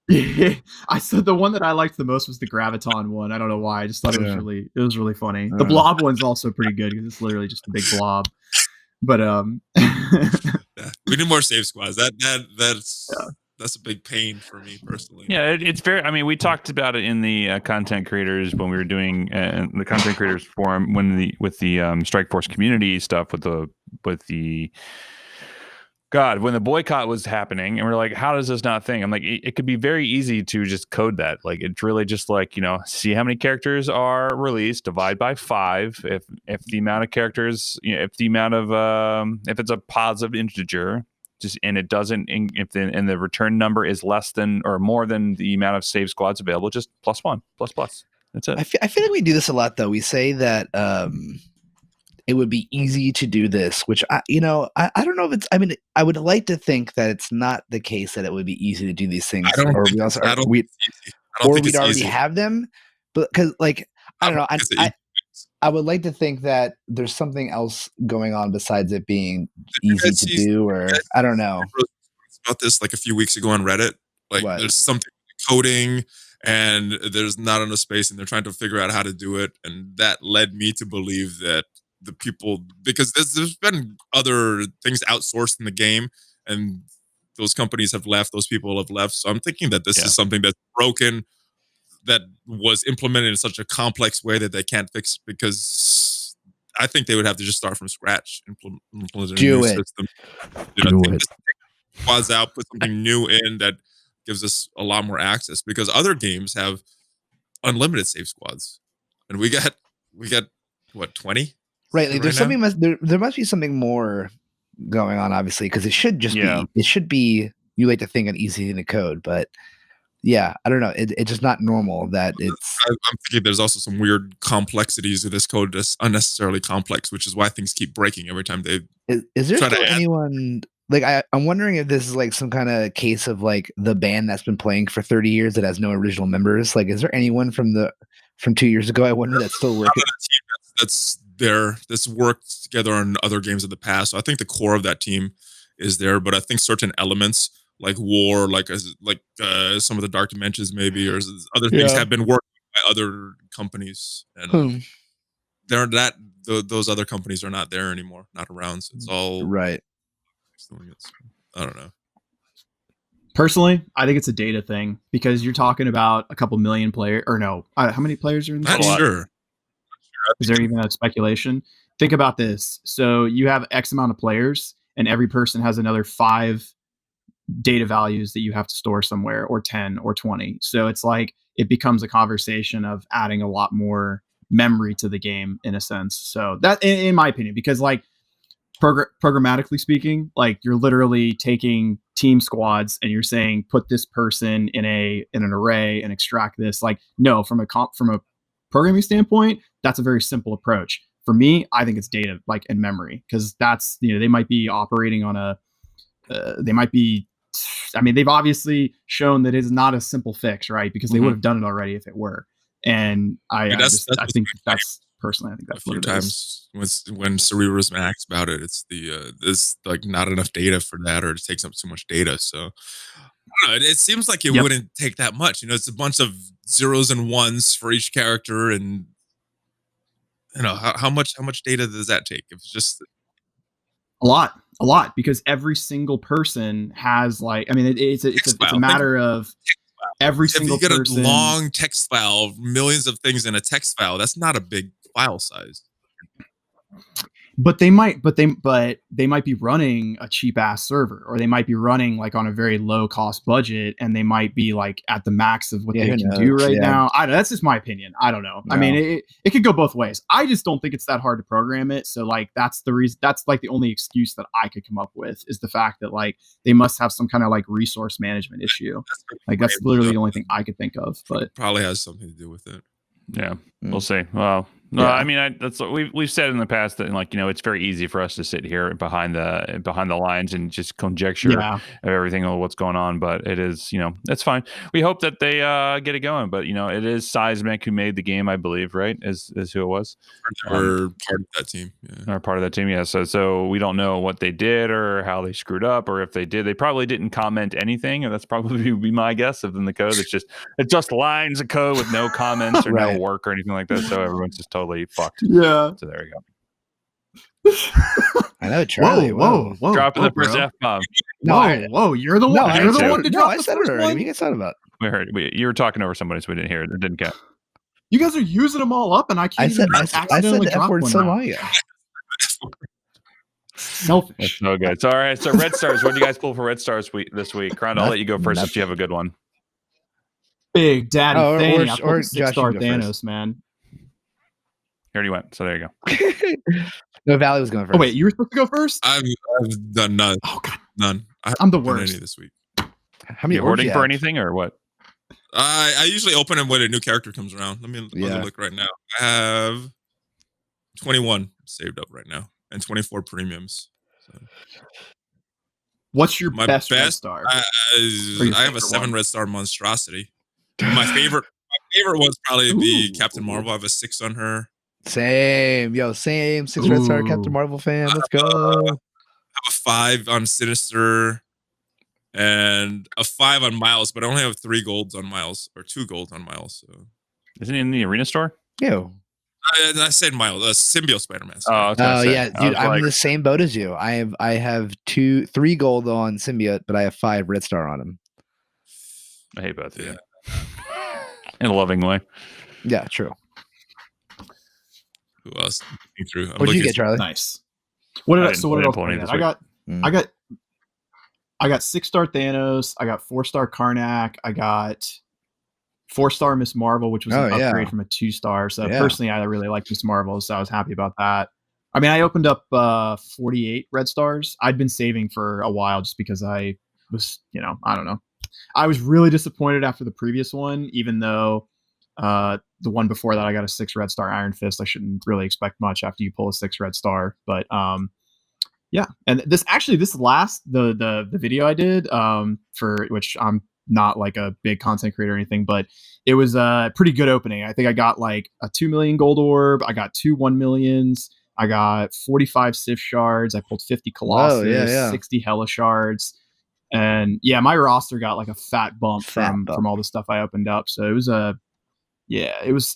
Yeah, I said the one that I liked the most was the Graviton one. I don't know why. I just thought it was really funny. The blob one's also pretty good because it's literally just a big blob. But we need more save squads. That's a big pain for me personally. Yeah, it's very. I mean, we talked about it in the content creators when we were doing the content creators forum with the Strike Force community stuff with the when the boycott was happening, and we're like, how does this not thing? I'm like, it could be very easy to just code that. Like, it's really just like, see how many characters are released, divide by 5. If the amount of characters, if it's a positive integer, and it doesn't, if the return number is less than or more than the amount of save squads available, just +1, ++. That's it. I feel like we do this a lot, though. We say that it would be easy to do this, which I don't know if it's. I mean, I would like to think that it's not the case that it would be easy to do these things, we'd already have them. But because, like, I don't know, I would like to think that there's something else going on besides it being easy to do, or I don't know. About this like a few weeks ago on Reddit, like there's something coding, and there's not enough space, and they're trying to figure out how to do it. And that led me to believe that the people, because there's been other things outsourced in the game, and those companies have left, those people have left. So I'm thinking that this is something that's broken, that was implemented in such a complex way that they can't fix, because I think they would have to just start from scratch, implement a new system. Take squads out, put something new in that gives us a lot more access, because other games have unlimited save squads, and we got what, 20? Right, like there's something there must be something more going on, obviously, because it should just be you like to think an easy thing to code, but yeah, I don't know. It's just not normal that it's. I'm thinking there's also some weird complexities of this code that's unnecessarily complex, which is why things keep breaking every time they. Is there still anyone like I'm wondering if this is like some kind of case of like the band that's been playing for 30 years that has no original members? Like, is there anyone from 2 years ago? I wonder that's still working. That's worked together on other games of the past. So I think the core of that team is there, but I think certain elements like war, like some of the Dark Dimensions maybe, or other things have been worked by other companies, and those other companies are not there anymore, not around. So it's all right. I don't know. Personally, I think it's a data thing, because you're talking about a couple million players, or no, how many players are in the game? Not sure. Is there even a speculation? Think about this. So you have X amount of players, and every person has another 5 data values that you have to store somewhere, or 10 or 20. So it's like it becomes a conversation of adding a lot more memory to the game in a sense. So that, in my opinion, because like programmatically speaking, like you're literally taking team squads and you're saying put this person in an array and extract this. Like, no, from a programming standpoint, that's a very simple approach. For me, I think it's data, like, and memory, because that's, they might be operating on they've obviously shown that it's not a simple fix, right? Because they would have done it already if it were. And I think that's personally, I think that's a few times when Cerebrus asks about it, it's there's like not enough data for that, or it takes up too much data. So I don't know, it seems like it wouldn't take that much. It's a bunch of zeros and ones for each character, and how much data does that take? If it's just a lot, because every single person has, like, I mean, it's a matter of every single person. If you get a long text file, millions of things in a text file, that's not a big file size. But they might be running a cheap ass server, or they might be running like on a very low cost budget, and they might be like at the max of what they can do right now. That's just my opinion. I don't know. No. I mean, it could go both ways. I just don't think it's that hard to program it. So like that's the reason. That's like the only excuse that I could come up with, is the fact that like they must have some kind of like resource management issue. That's literally the only thing I could think of. But it probably has something to do with it. Yeah, we'll see. Well, no, I mean, that's what we've said in the past, that, like, it's very easy for us to sit here behind the lines and just conjecture of everything of what's going on. But it is, that's fine. We hope that they get it going. But it is Seismic who made the game, I believe, right? Is who it was. Or part of that team. Yeah. Or part of that team, yeah. So we don't know what they did or how they screwed up, or if they did, they probably didn't comment anything, and that's probably be my guess of in the code. It's just lines of code with no comments or no work or anything like that. So everyone's just totally fucked. Yeah. So there you go. I know, Charlie. Whoa. Dropping the first F-bomb. Whoa. You're the one. You're the one to drop the first one. What are you guys talking about? We heard. You were talking over somebody, so we didn't hear it. It didn't count. You guys are using them all up, and I can't accidentally drop one. So long ago. Selfish. That's so good. So, all right. So Red Stars. What do you guys pull for Red Stars this week? Crown, I'll let you go first if you have a good one. Big Daddy Thane. Or 6-star Thanos, first. Man. He already went, so there you go. No, Valley was going first. Oh wait, you were supposed to go first? I've done none. Oh god, none. I'm the worst. Any this week. How many? You hoarding for anything or what? I usually open them when a new character comes around. Let me look right now. I have 21 saved up right now, and 24 premiums. So. What's your best Red Star? I have a 7 Red Star monstrosity. My favorite one's probably the Captain Marvel. I have a 6 on her. Same 6 Red Star Captain Marvel fan. Let's go. I have a 5 on Sinister. and a 5 on Miles, but I only have 3 golds on Miles or 2 golds on Miles. So isn't he in the arena store? Ew. I said Miles, Symbiote Spider-Man. Oh yeah, dude, I'm in the same boat as you. I have 3 gold on Symbiote, but I have 5 red star on him. I hate both of you. In a loving way. Yeah, true. Who else? What did you get, Charlie? Nice. What did I got 6-star Thanos. I got 4-star Karnak. I got 4-star Miss Marvel, which was an upgrade from a 2-star. So personally, I really like Miss Marvel, so I was happy about that. I mean, I opened up 48 red stars. I'd been saving for a while just because I was, I don't know. I was really disappointed after the previous one, even though the one before that I got a 6 red star Iron Fist. I shouldn't really expect much after you pull a 6 red star, but yeah. And this last the video I did for which I'm not like a big content creator or anything, but it was a pretty good opening. I think I got like a 2 million gold orb. I got 2 1 millions. I got 45 Sif shards. I pulled 50 Colossus, 60 Hella shards. And yeah, my roster got like a fat bump from all the stuff I opened up. So it was a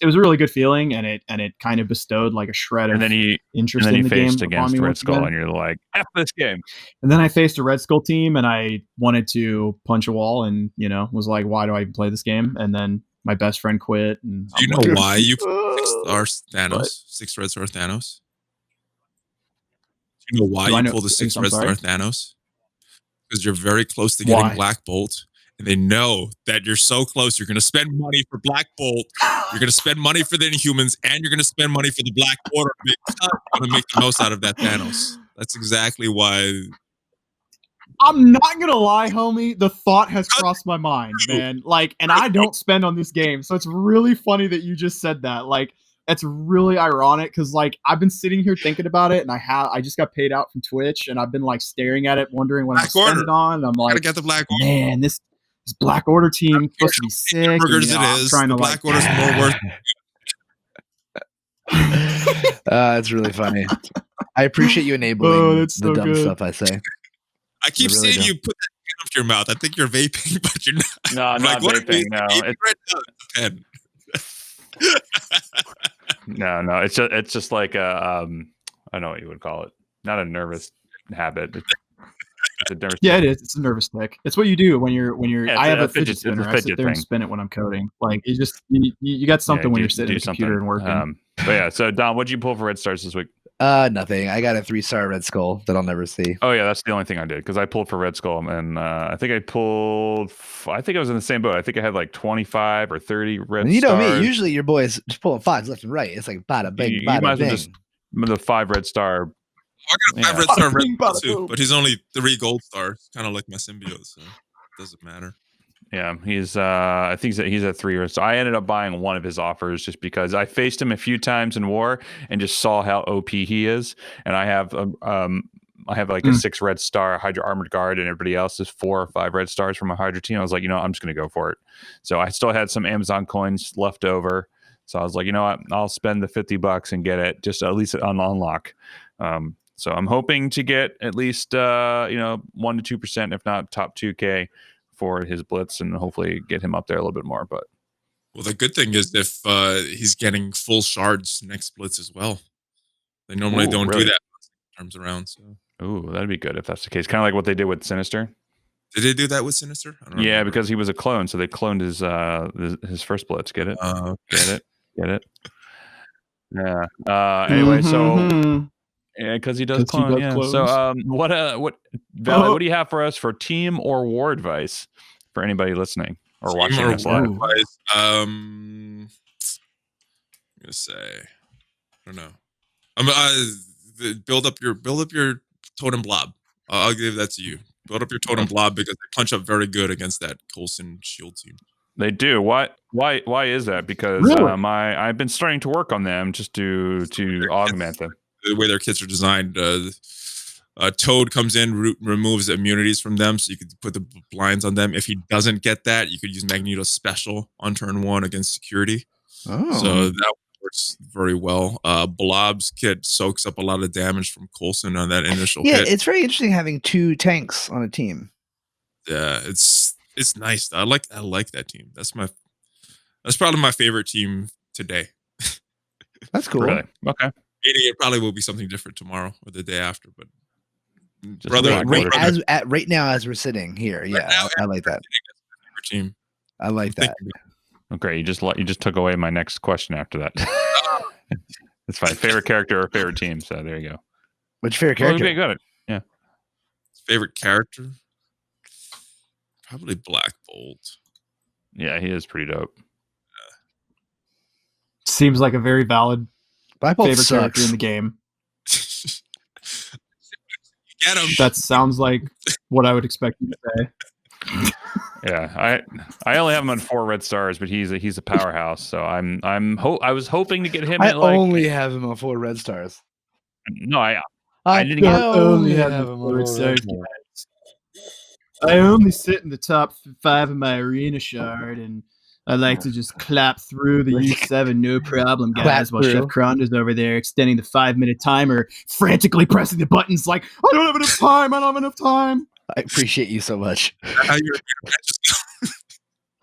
really good feeling, and it kind of bestowed like a shred of interest in the game. Faced against Red Skull, and you're like, F this game. And then I faced a Red Skull team, and I wanted to punch a wall, and was like, why do I even play this game? And then my best friend quit. And do you know why you put 6 Thanos, 6 red star Thanos? Do you know why you pulled the 6 red star Thanos? Because you're very close to getting Black Bolt, and they know that you're so close. You're going to spend money for Black Bolt. You're going to spend money for the Inhumans, and you're going to spend money for the Black Order. You're going to make the most out of that Thanos. That's exactly why. I'm not going to lie, homie. The thought has crossed my mind, man. Like, and I don't spend on this game, so it's really funny that you just said that. Like, it's really ironic because like I've been sitting here thinking about it, and I just got paid out from Twitch, and I've been like staring at it, wondering what I'm spending it on. And I'm like, get the Black Order. Man, this Black Order team is supposed to be sick. I'm trying to Black Order's more worth. That's really funny. I appreciate you enabling the dumb stuff I say. I keep saying you put that pen up your mouth. I think you're vaping, but you're not. No, I'm not vaping. No, No, it's just like a I don't know what you would call it. Not a nervous habit. It's a nervous it is. It's a nervous tick. It's what you do when you're. I have a fidget spinner. I sit there and spin it when I'm coding. Like you just you got something when you're sitting at the computer and working. But yeah, so Dom, what'd you pull for red stars this week? Nothing. I got a 3-star Red Skull that I'll never see. Oh yeah, that's the only thing I did because I pulled for Red Skull, and I think I was in the same boat. I think I had like 25 or 30 red stars. You know me. Usually your boys just pulling 5s left and right. It's like bada bing, bada bing. Just the 5 red star. I got 5 red star red too, but he's only 3 gold stars, kind of like my symbiote, so it doesn't matter. Yeah, he's I think he's at 3 red stars. I ended up buying one of his offers just because I faced him a few times in war and just saw how OP he is, and I have like a 6 red star Hydra armored guard, and everybody else is 4 or 5 red stars from a Hydra team. I was like, I'm just gonna go for it. So I still had some Amazon coins left over, so I was like, you know what, I'll spend the $50 and get it just at least on unlock. So I'm hoping to get at least 1 to 2%, if not top 2K for his blitz, and hopefully get him up there a little bit more. But the good thing is if he's getting full shards next blitz as well. They normally don't do that terms around. So that'd be good if that's the case. Kind of like what they did with Sinister. Did they do that with Sinister? I don't remember. Because he was a clone, so they cloned his first blitz. Get it? Get it? Yeah. Anyway, so. Yeah, because he does clone. Yeah. So, what Valley, what do you have for us for team or war advice for anybody listening or watching this live? I'm gonna say, I don't know. Build up your totem blob. I'll give that to you. Build up your totem blob because they punch up very good against that Coulson shield team. They do. Why is that? Because really? I've been starting to work on them just to augment them. The way their kits are designed, Toad comes in, removes immunities from them, so you could put the blinds on them. If he doesn't get that, you could use Magneto's special on turn 1 against security. So that works very well. Blob's kit soaks up a lot of damage from Coulson on that initial hit. Yeah, it's very interesting having 2 tanks on a team. Yeah, it's nice. I like that team. That's probably my favorite team today. That's cool. Really? Okay. It probably will be something different tomorrow or the day after, but right now as we're sitting here, I like that team. I like that. Okay, you just took away my next question after that. It's fine. Favorite character or favorite team? So there you go. What's your favorite character? Okay, got it. Yeah. Favorite character? Probably Black Bolt. Yeah, he is pretty dope. Seems like a very valid favorite sucks. character in the game. Get him. That sounds like what I would expect you to say. Yeah, I only have him on 4 red stars, but he's a powerhouse. So I was hoping to get him. I only have him on 4 red stars. No, I didn't only have him on 4 red stars. I only sit in the top 5 of my arena shard, and I like to just clap through the U7, no problem, guys, while Chef Cronda's over there extending the 5-minute timer, frantically pressing the buttons like, I don't have enough time. I appreciate you so much. How your matches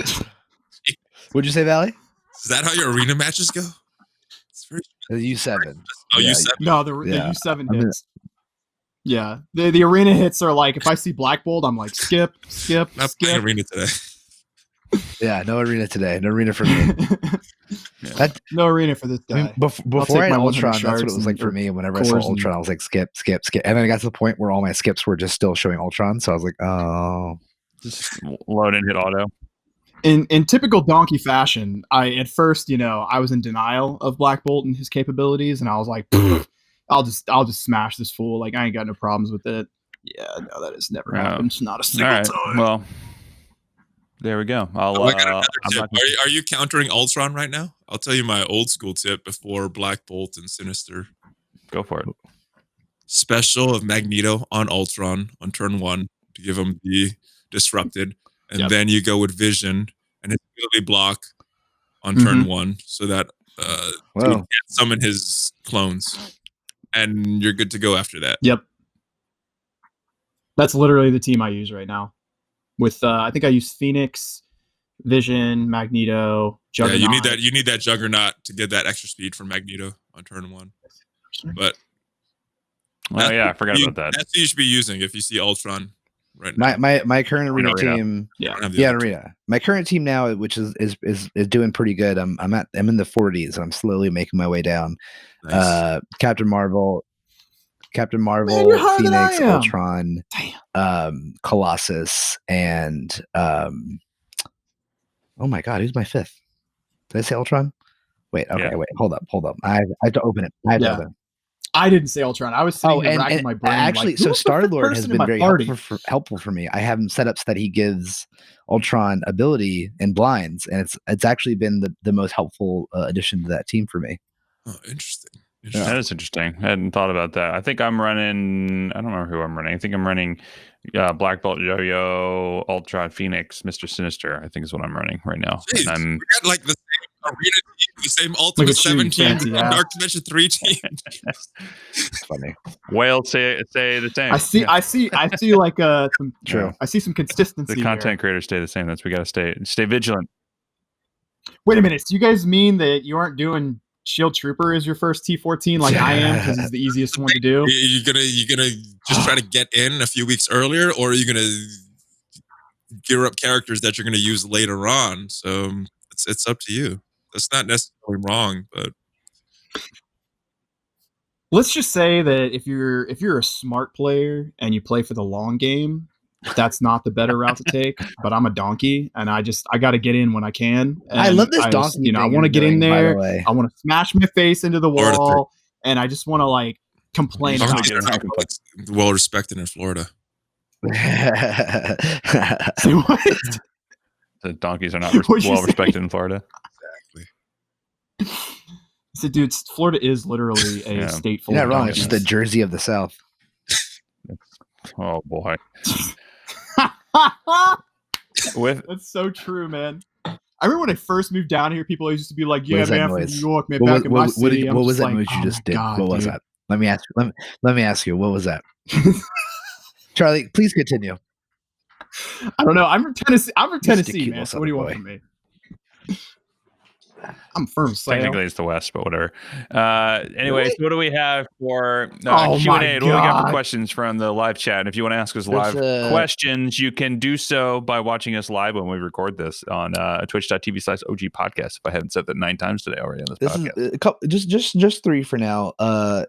go? What'd you say, Valley? Is that how your arena matches go? The U7. Oh, U7. No, the U7 hits. Yeah, the arena hits are like, if I see Black Bolt, I'm like, skip. Not playing arena today. Yeah, no arena today. No arena for me. No arena for this guy. Before I had Ultron, that's what it was like for me. Whenever I saw Ultron, I was like, skip. And then I got to the point where all my skips were just still showing Ultron. So I was like, oh. Just load and hit auto. In typical Donkey fashion, at first, I was in denial of Black Bolt and his capabilities, and I was like, I'll just smash this fool. Like, I ain't got no problems with it. Yeah, no, that has never happened. Not a single time. Well, there we go. Are you countering Ultron right now? I'll tell you my old school tip before Black Bolt and Sinister. Go for it. Special of Magneto on Ultron on turn 1 to give him the disrupted, and then you go with Vision and his ability block on turn 1 so that he can't summon his clones, and you're good to go after that. Yep, that's literally the team I use right now. With I think I use Phoenix, Vision, Magneto, Juggernaut. Yeah, you need that Juggernaut to get that extra speed from Magneto on turn 1. But I forgot about that. That's what you should be using if you see Ultron right now. My current arena team, arena. My current team now, which is doing pretty good. I'm in the 40s. And I'm slowly making my way down. Nice. Captain Marvel, Phoenix, Ultron, Colossus, and oh my God, who's my 5th? Did I say Ultron? Wait, hold up. I have to open it. I didn't say Ultron. I was sitting here racking my brain. Actually, so Star-Lord has been very helpful for me. I have him set up so that he gives Ultron ability in blinds, and it's actually been the most helpful addition to that team for me. Oh, interesting. That is interesting. I hadn't thought about that. I think I'm running. I don't remember who I'm running. I think I'm running Black Bolt, Yo-Yo, Ultron, Phoenix, Mr. Sinister. I think is what I'm running right now. Jeez, we got like the same arena team, the same Ultimate 7 team, Dark Dimension 3 team. It's funny. Whale say the same. I see like some true. I see some consistency. The content creators stay the same. We got to stay vigilant. Wait a minute. Do you guys mean that you aren't doing Shield Trooper as your first T14 like I am because it's the easiest one to do? You're gonna just try to get in a few weeks earlier, or are you gonna gear up characters that you're gonna use later on? So it's up to you. That's not necessarily wrong, but let's just say that if you're a smart player and you play for the long game, that's not the better route to take. But I'm a donkey, and I got to get in when I can. And I love this donkey. I want to get in there. I want to smash my face into the wall, and I just want to like complain about it. Well respected in Florida. Say what? The donkeys are not well respected in Florida. Exactly. So, dude, Florida is literally a state full of wrong. donkeys. It's just the Jersey of the South. Oh boy. That's so true, man. I remember when I first moved down here, people always used to be like, "Yeah, man, from New York, man, back in my city." What was that noise you just did? What was that? Let me ask you. What was that? Charlie, please continue. I don't know. I'm from Tennessee. Man. So what do you want from me? I'm firm. Technically, it's the West, but whatever. Anyways, Really? what do we have for Q&A? Oh What my do we got for God. questions from the live chat? And if you want to ask us live questions, you can do so by watching us live when we record this on twitch.tv/OG podcast. If I haven't said that 9 times today already on this podcast. Just 3 for now.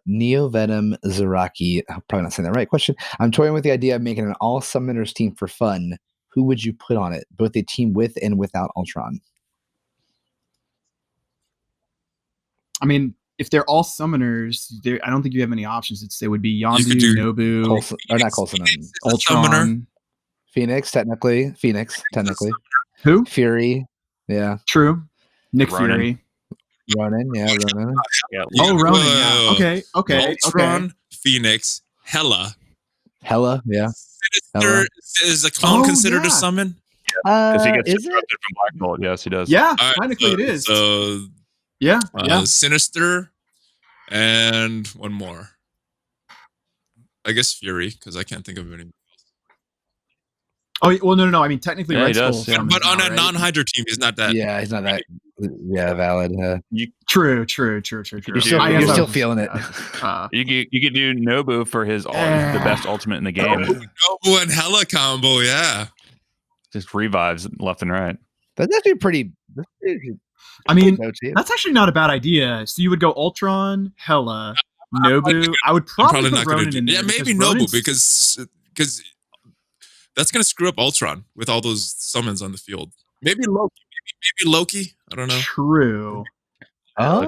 Neo Venom Zaraki. I'm probably not saying that right. Question. I'm toying with the idea of making an all summoners team for fun. Who would you put on it? Both a team with and without Ultron. I mean, if they're all summoners, I don't think you have any options. They would be Yondu, Nobu, Coulson, or not Coulson, Ultron, Phoenix, technically. Who? Fury, yeah. True. Nick Ronan. Fury. Ronan. Yeah. Oh, Ronan. Yeah. Okay. Ultron, Phoenix, Hela, yeah. Sinister is a clone considered a summon? Because he gets Is it? disrupted from Black Bolt. Yes, he does. Yeah, All right, technically it is. So yeah. Sinister, and one more. I guess Fury, because I can't think of any. Oh well, no. I mean, technically, Yeah, Red he does, Skull. yeah. But on now, a right? non-Hydra team, he's not that. Yeah, he's not that. Yeah, valid. True. You're You're still feeling it. You could do Nobu for his the best ultimate in the game. Nobu and Hela combo, yeah. Just revives left and right. That's actually pretty. I mean, that's actually not a bad idea. So you would go Ultron, Hela, Nobu. I would probably put Ronan in there. Yeah, maybe Nobu because that's gonna screw up Ultron with all those summons on the field. Maybe Loki. I don't know. True. Oh,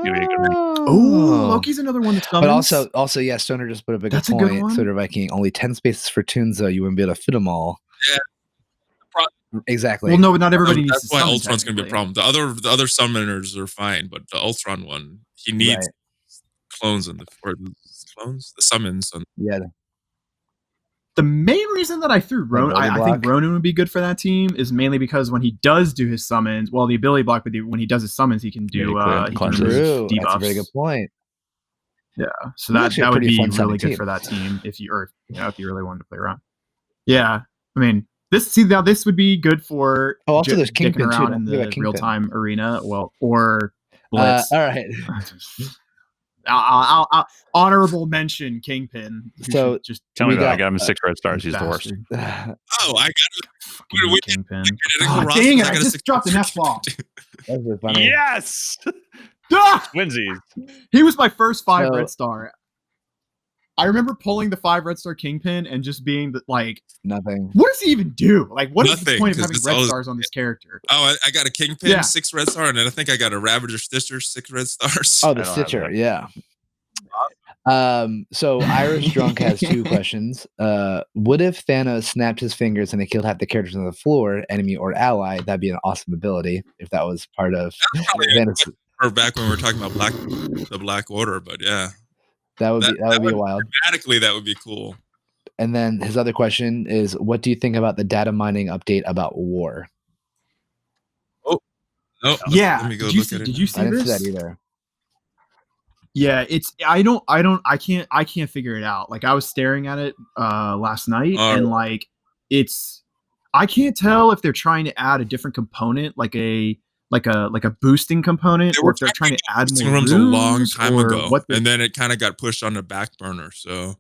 Loki's another one that summons. But also, yeah, Stoner just put a big That's a point. good one. Soda Viking, only 10 spaces for tunes, though. You wouldn't be able to fit them all. Yeah. Exactly. Well, no, but not everybody needs That's to why summon, Ultron's gonna be a problem. The other summoners are fine, but the Ultron one, he needs clones the summons on. Yeah. The main reason that I threw Ronan, I think Ronan would be good for that team, is mainly because when he does do his summons, well, the ability block, when he does his summons, he can do True. That's a very good point. Yeah, so that would be really good for that team if you really wanted to play around. Yeah, I mean, this would be good for also there's dicking Kingpin around too. in the real time arena. Well, or Blitz. All right. I'll honorable mention Kingpin. So just tell me that I got him 6 red stars. He's the worst. I got Kingpin. Dang it! I just dropped an F-bomb. That's funny. Yes. Twinsies. He was my first 5 red star. I remember pulling the 5 red star Kingpin and just being like, nothing. What does he even do? Like, what is the point of having red stars on this character? Oh, I got a Kingpin, 6 red star, and then I think I got a Ravager Stitcher, 6 red stars. Oh, the Stitcher, yeah. So Irish Drunk has 2 questions. What if Thanos snapped his fingers and it killed half the characters on the floor, enemy or ally? That'd be an awesome ability if that was part of Thanos. Or back when we were talking about the Black Order, but yeah. That would be wild. Dramatically, that would be cool. And then his other question is, what do you think about the data mining update about War? Oh, no. Yeah. Let me go did you see I didn't this? see that either. Yeah, I can't figure it out. Like I was staring at it last night and like I can't tell if they're trying to add a different component, like a boosting component, or if they're trying to add more rooms a long time ago, and then it kind of got pushed on the back burner. So,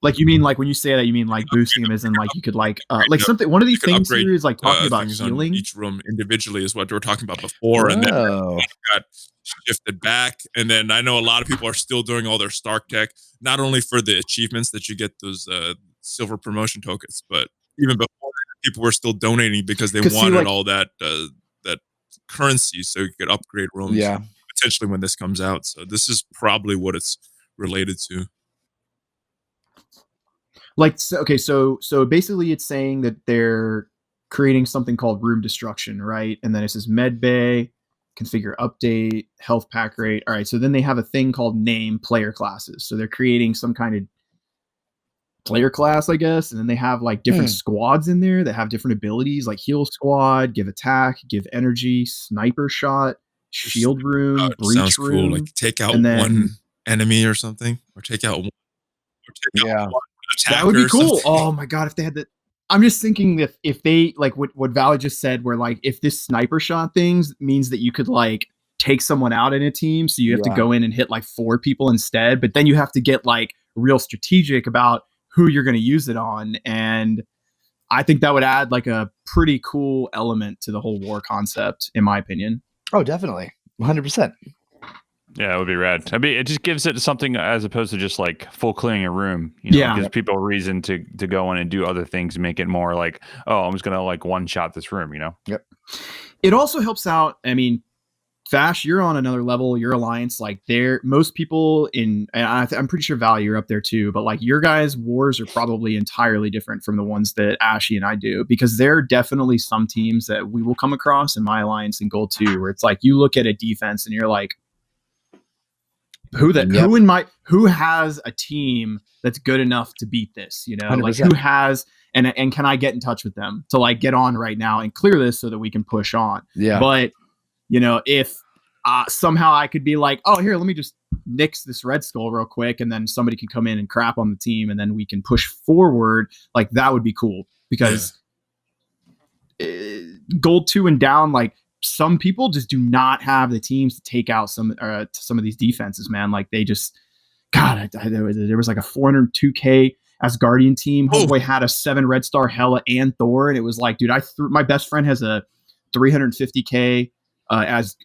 like you mean like when you say that, you mean like boosting them as in like you could like something. One of these things here is like talking about healing. Each room individually is what we were talking about before, and then it got shifted back. And then I know a lot of people are still doing all their Stark tech, not only for the achievements that you get those silver promotion tokens, but even before that, people were still donating because they wanted all that currency so you could upgrade rooms. Yeah, potentially when this comes out. So this is probably what it's related to. Like, okay, so basically it's saying that they're creating something called room destruction, right? And then it says med bay, configure update, health pack rate. All right, so then they have a thing called name player classes. So they're creating some kind of player class, I guess, and then they have like different squads in there that have different abilities, like heal squad, give attack, give energy, sniper shot, shield room, breach sounds room. Cool. Like take out one enemy or something, or take out one. That would be cool. Oh my god, if they had that. I'm just thinking if they like what Valley just said, where like if this sniper shot things means that you could like take someone out in a team, so you have to go in and hit like 4 people instead, but then you have to get like real strategic about who you're going to use it on, and I think that would add like a pretty cool element to the whole war concept, in my opinion. Oh, definitely, 100%. Yeah, it would be rad. I mean, it just gives it something as opposed to just like full clearing a room. You know, it gives people a reason to go in and do other things and make it more like, oh, I'm just gonna like one shot this room. You know. Yep. It also helps out. I mean, Vash, you're on another level. Your alliance, like most people in, and I'm pretty sure Val, you're up there too. But like your guys' wars are probably entirely different from the ones that Ashy and I do, because there are definitely some teams that we will come across in my alliance in Gold 2 where it's like you look at a defense and you're like, who has a team that's good enough to beat this? You know, 100%. Like who has and can I get in touch with them to like get on right now and clear this so that we can push on? Yeah. But you know, if somehow I could be like, oh, here, let me just nix this Red Skull real quick, and then somebody can come in and crap on the team, and then we can push forward. Like that would be cool, because Gold 2 and down, like some people just do not have the teams to take out some of these defenses, man. Like they just, God, there was like a 402k Asgardian team. Homeboy had a 7 Red Star Hela and Thor, and it was like, dude, my best friend has a 350k as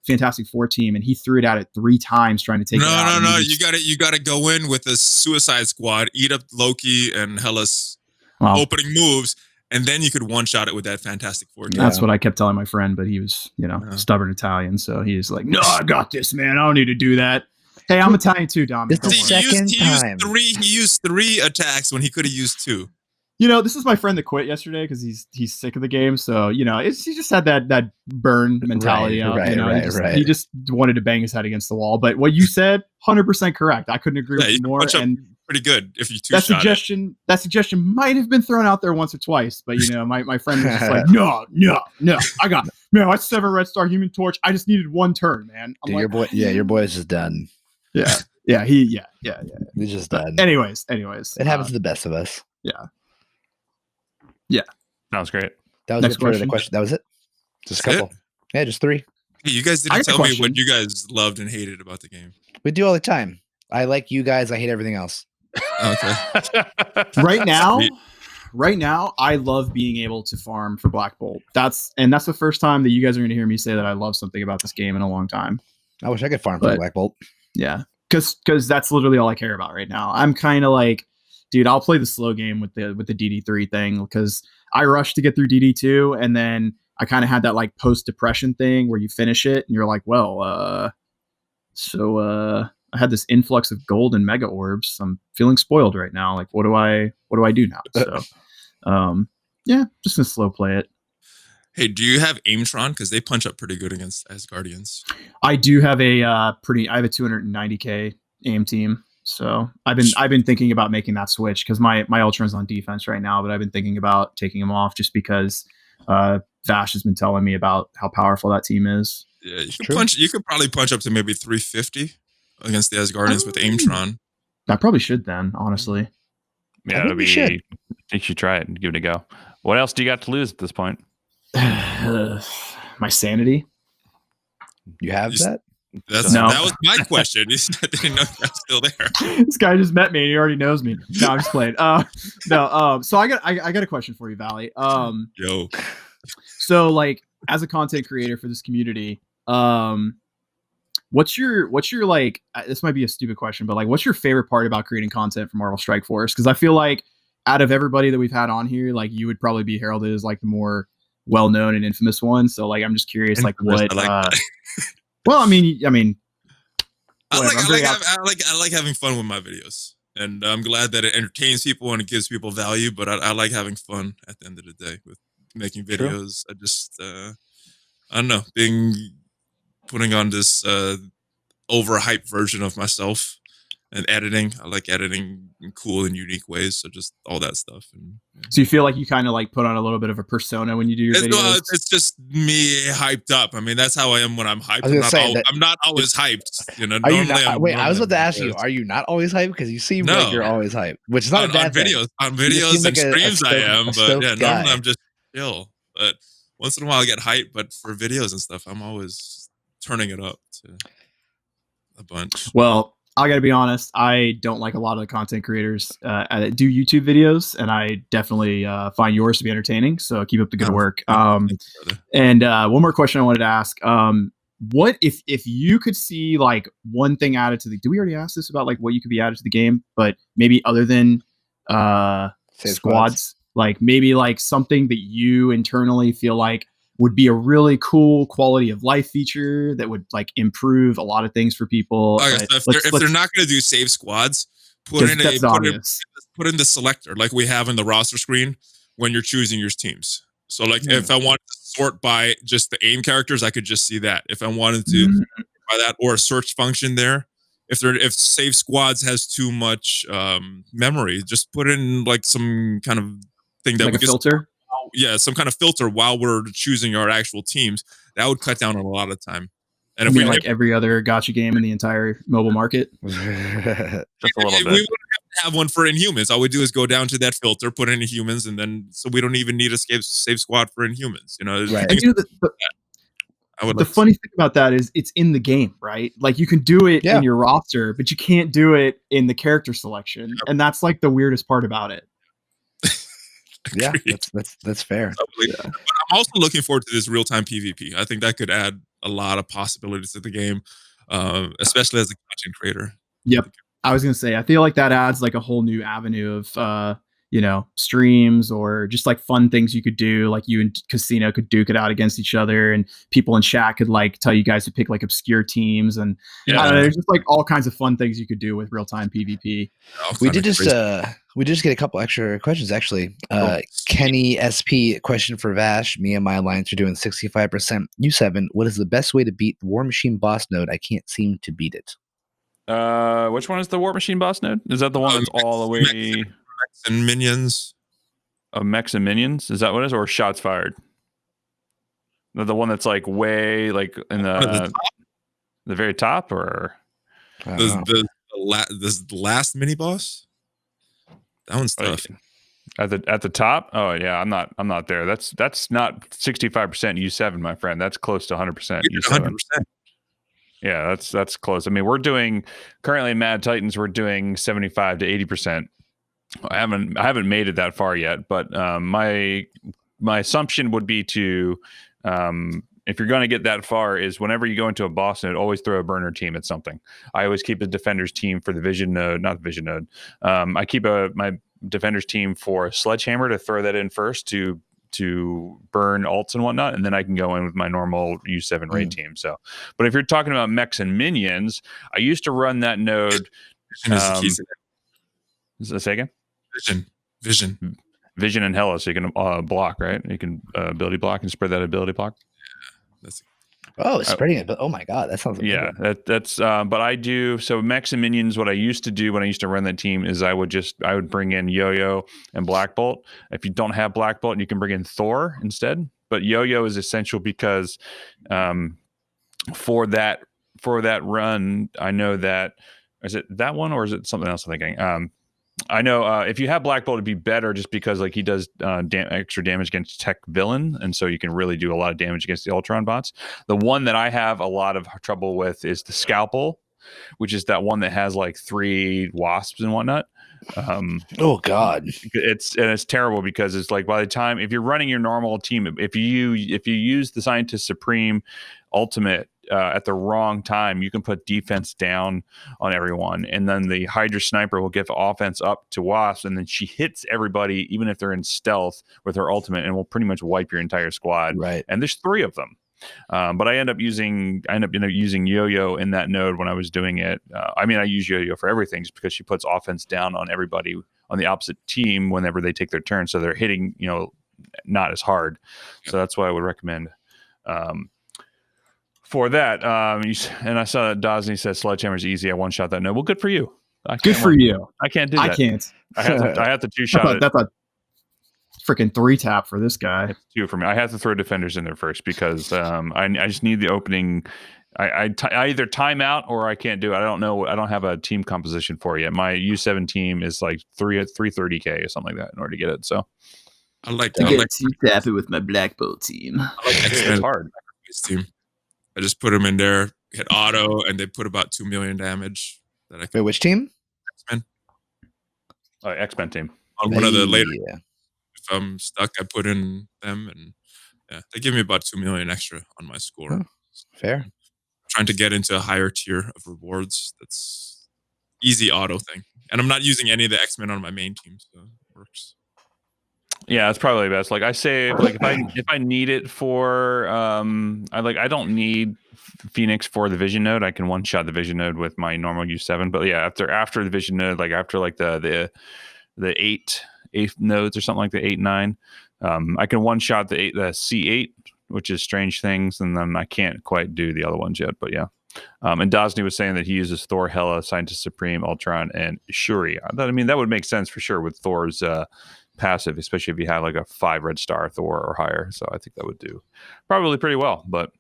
Fantastic Four team, and he threw it at it 3 times trying to take it out. No. You gotta go in with a Suicide Squad, eat up Loki and Hela's opening moves, and then you could one-shot it with that Fantastic Four team. That's what I kept telling my friend, but he was, stubborn Italian, so he's like, no, I got this, man. I don't need to do that. Hey, I'm Italian too, Dom. It's the second time. He used 3 attacks when he could have used 2. This is my friend that quit yesterday because he's sick of the game. So, he just had that burn mentality. He just wanted to bang his head against the wall. But what you said, 100% correct. I couldn't agree with you more. And pretty good if you that suggestion might have been thrown out there once or twice. But my friend was just like, no, I got I 7 Red Star Human Torch. I just needed 1 turn, man. Dude, your boy is just done. Yeah. He's just done. Anyways, it happens to the best of us. Yeah. That was great. That was Next the question. That was it. Just a couple. Yeah, just 3. Hey, you guys didn't tell me what you guys loved and hated about the game. We do all the time. I like you guys. I hate everything else. Okay. Right now, I love being able to farm for Black Bolt. That's the first time that you guys are going to hear me say that I love something about this game in a long time. I wish I could farm for Black Bolt. Yeah, because that's literally all I care about right now. I'm kind of like, dude, I'll play the slow game with the DD3 thing, because I rushed to get through DD2, and then I kind of had that like post-depression thing where you finish it and you're like, well, I had this influx of gold and mega orbs. I'm feeling spoiled right now. Like, what do I do now? So, just gonna slow play it. Hey, do you have Aimtron? Because they punch up pretty good against Asgardians. I do have I have a 290k aim team. So I've been thinking about making that switch, because my Ultron's on defense right now, but I've been thinking about taking him off just because Vash has been telling me about how powerful that team is. Yeah, you could probably punch up to maybe 350 against the Asgardians with Aimtron. I probably should then, honestly. Yeah, you should try it and give it a go. What else do you got to lose at this point? My sanity. You have that? That was my question. I didn't know I was still there. This guy just met me and he already knows me. No, I'm just playing. So I got a question for you, Valley. Yo. So like, as a content creator for this community, what's your like, this might be a stupid question, but like, what's your favorite part about creating content for Marvel Strike Force? Because I feel like out of everybody that we've had on here, like you would probably be heralded as like the more well-known and infamous one. So like, I'm just curious, like what, well, I mean, I like having fun with my videos, and I'm glad that it entertains people and it gives people value. But I like having fun at the end of the day with making videos. True. I just, I don't know, putting on this overhyped version of myself and editing. I like editing in cool and unique ways. So just all that stuff, and So you feel like you kind of like put on a little bit of a persona when you do your videos? It's just me hyped up. I mean, that's how I am when I'm hyped. I'm not always hyped. You know, are you not, wait, I was about to ask you, are you not always hyped? Because you seem like you're always hyped, which is not a bad thing. On videos and streams, I am, but yeah, normally I'm just chill. But once in a while I get hyped. But for videos and stuff, I'm always turning it up to a bunch. Well, I gotta be honest, I don't like a lot of the content creators that do YouTube videos, and I definitely find yours to be entertaining. So keep up the good work. And one more question I wanted to ask: what if you could see like one thing added to the? Did we already ask this about like what you could be added to the game, but maybe other than squads, like maybe like something that you internally feel like would be a really cool quality of life feature that would like improve a lot of things for people. Okay, so if they're not going to do save squads, put in the selector like we have in the roster screen when you're choosing your teams. So like if I wanted to sort by just the aim characters, I could just see that. If I wanted to by that or a search function there, if save squads has too much memory, just put in like some kind of thing that like we a filter. Yeah, some kind of filter while we're choosing our actual teams. That would cut down on a lot of time. And if we like every other gacha game in the entire mobile market, just a little bit. We wouldn't have one for Inhumans. All we do is go down to that filter, put in Inhumans, and then so we don't even need a save squad for Inhumans. You know, right? And the funny thing about that is it's in the game, right? Like you can do it in your roster, but you can't do it in the character selection, and that's like the weirdest part about it. Yeah, that's fair. But I'm also looking forward to this real-time PvP. I think that could add a lot of possibilities to the game, especially as a content creator. Yep. I was gonna say, I feel like that adds like a whole new avenue of streams or just like fun things you could do. Like you and Casino could duke it out against each other, and people in chat could like tell you guys to pick like obscure teams, and I don't know, there's just like all kinds of fun things you could do with real-time PvP. We did just get a couple extra questions actually. Kenny SP question for Vash. Me and my alliance are doing 65% U7. What is the best way to beat the War Machine boss node? I can't seem to beat it. Which one is the War Machine boss node? Is that the one that's all the way mechs and minions? Mechs and minions? Is that what it is? Or shots fired? The one that's like way like in the very top, or the last mini boss? That one's tough. At the top? Oh yeah, I'm not there. That's not 65% U7, my friend. That's close to 100% U7. 100%. Yeah, that's close. I mean, we're doing currently in Mad Titans, we're doing 75 to 80%. I haven't made it that far yet, but my assumption would be to if you're going to get that far is whenever you go into a boss node, always throw a burner team at something. I always keep a defender's team for the vision node, not the vision node. I keep my defender's team for a sledgehammer to throw that in first to burn ults and whatnot, and then I can go in with my normal U7 raid team. So, but if you're talking about mechs and minions, I used to run that node. Is that say again? Vision and Hella, so you can block, right? You can ability block and spread that ability block. Spreading it. Oh my god, that sounds that's but I do so mechs and minions. What I used to do when I used to run that team is I would bring in Yo-Yo and Black Bolt. If you don't have Black Bolt, you can bring in Thor instead. But Yo-Yo is essential because for that run, I know that is it that one or is it something else I'm thinking? I know if you have Black Bolt, it'd be better just because like he does extra damage against tech villain, and so you can really do a lot of damage against the Ultron bots. The one that I have a lot of trouble with is the Scalpel, which is that one that has like 3 wasps and whatnot. Oh god, it's terrible because it's like by the time if you're running your normal team, if you use the Scientist Supreme ultimate at the wrong time, you can put defense down on everyone, and then the Hydra sniper will give offense up to Wasp, and then she hits everybody even if they're in stealth with her ultimate, and will pretty much wipe your entire squad. Right. And there's 3 of them. But I end up using Yo-Yo in that node when I was doing it. I use Yo-Yo for everything just because she puts offense down on everybody on the opposite team whenever they take their turn, so they're hitting not as hard. So that's why I would recommend for that. And I saw that Dosney says Sledgehammer's easy. I one-shot that node. Well, good for you. Good for you. I can't do that. I can't. I have to two-shot it. freaking 3-tap for this guy. It's 2 for me. I have to throw defenders in there first because I just need the opening. I either time out or I can't do it. I don't know. I don't have a team composition for it yet. My U7 team is like 330K or something like that in order to get it. So I like to get 2-tap it with my Black Bolt team. I like it's hard. Team. I just put them in there, hit auto, and they put about 2 million damage. That I can. Wait, which team? X-Men. Oh, X-Men team. On one of the later. If I'm stuck, I put in them, and yeah, they give me about 2 million extra on my score. Oh, fair. Trying to get into a higher tier of rewards. That's easy auto thing, and I'm not using any of the X-Men on my main team, so it works. Yeah, it's probably best. Like I say, like if I need it for, I don't need Phoenix for the Vision node. I can one shot the Vision node with my normal U7. But yeah, after the Vision node, like after like the eighth nodes or something like the 8, 9, I can one shot the C8, which is Strange Things, and then I can't quite do the other ones yet. But yeah. And Dosney was saying that he uses Thor, Hela, Scientist Supreme, Ultron, and Shuri. I mean, that would make sense for sure with Thor's passive, especially if you had like a 5 red star Thor or higher. So I think that would do probably pretty well. But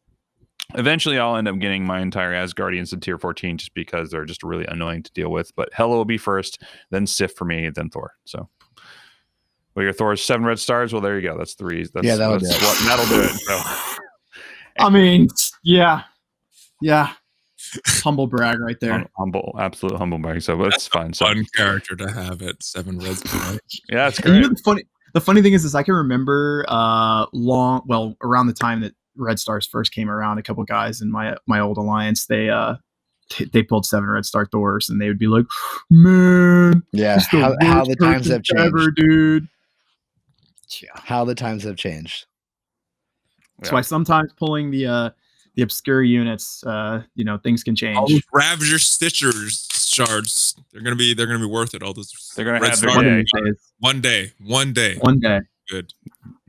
eventually I'll end up getting my entire Asgardians in tier 14 just because they're just really annoying to deal with. But Hela will be first, then Sif for me, then Thor. So well, your Thor's 7 red stars. Well, there you go. That's 3. That'll do it. So. I mean, yeah. Humble brag right there. Absolute humble brag. So that's fine. Fun character to have at 7 red stars. Yeah, that's great. You know, the funny thing is I can remember around the time that Red Stars first came around, a couple guys in my old alliance, they pulled 7 red star Thors, and they would be like, man, yeah, how the times have changed, ever, dude. Yeah. How the times have changed. That's why sometimes pulling the obscure units, things can change. All those Ravager Stitchers shards, they're gonna be worth it. All those they're gonna have their day. One day. Good.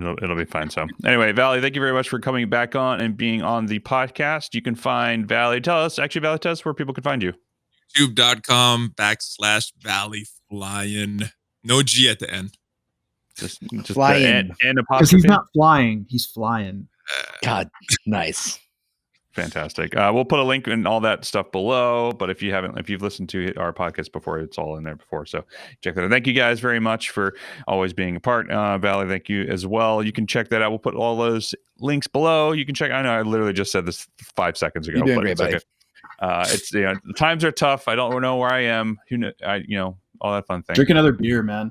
It'll be fine. So anyway, Valley, thank you very much for coming back on and being on the podcast. You can find Valley. Tell us where people can find you. YouTube.com/ValleyFlyin. No G at the end. Just flying. Because he's not flying, he's flying. God, nice. Fantastic. We'll put a link and all that stuff below. But if you've listened to our podcast before, it's all in there before. So check that out. Thank you guys very much for always being a part. Valley, thank you as well. You can check that out. We'll put all those links below. You can check. I know I literally just said this 5 seconds ago. You're doing great, buddy. Okay. It's the times are tough. I don't know where I am. All that fun thing. Drink another beer, man.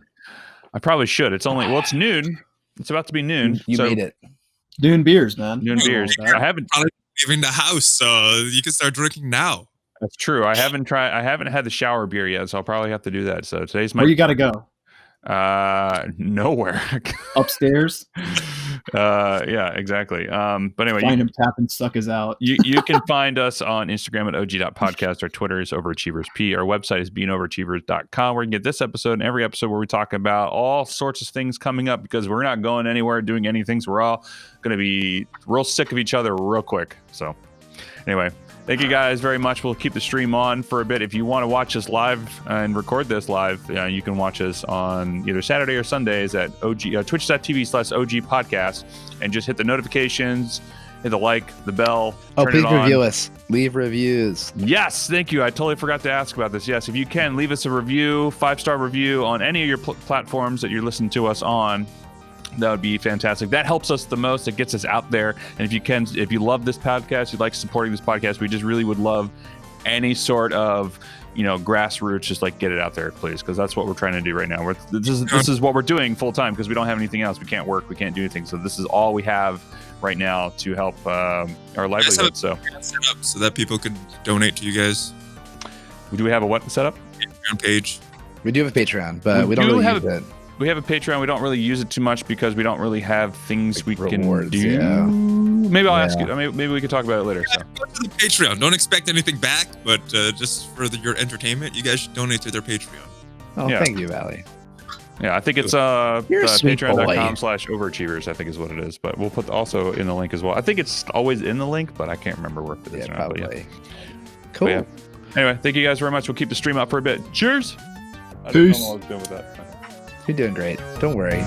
I probably should. It's noon. It's about to be noon. You made it. Noon beers, man. Noon beers. I haven't leaving the house, so you can start drinking now. That's true. I haven't had the shower beer yet, so I'll probably have to do that. So today's my. Where you got to go? Nowhere. Upstairs. Yeah, exactly. But anyway, find him, tap and suck us out. You can find us on Instagram at og.podcast. Our Twitter is overachieversp. Our website is beingoverachievers.com, where you can get this episode and every episode where we talk about all sorts of things coming up, because we're not going anywhere doing anything. So we're all going to be real sick of each other real quick. So anyway, thank you guys very much. We'll keep the stream on for a bit. If you want to watch us live and record this live, you can watch us on either Saturday or Sundays at twitch.tv/OG podcast, and just hit the notifications, hit the like, the bell. Please review us. Leave reviews. Yes, thank you. I totally forgot to ask about this. Yes, if you can, leave us a review, 5-star review on any of your platforms that you're listening to us on. That would be fantastic. That helps us the most. It gets us out there. And if you love this podcast, you'd like supporting this podcast, we just really would love any sort of, grassroots, just like get it out there, please. Because that's what we're trying to do right now. This is what we're doing full time, because we don't have anything else. We can't work. We can't do anything. So this is all we have right now to help our livelihood. So that people could donate to you guys. Do we have a what set up? Patreon page. We do have a Patreon, but we don't really use it. We have a Patreon. We don't really use it too much because we don't really have things we can do. Yeah. Maybe I'll ask you. Maybe we can talk about it later. So. Go to the Patreon. Don't expect anything back, but just for your entertainment, you guys should donate to their Patreon. Oh, yeah. Thank you, Valley. Yeah, I think it's patreon.com/overachievers, I think is what it is. But we'll put also in the link as well. I think it's always in the link, but I can't remember where it is. Yeah, probably. Yeah. Cool. Yeah. Anyway, thank you guys very much. We'll keep the stream up for a bit. Cheers. Peace. I don't know what I was doing with that. You're doing great. Don't worry.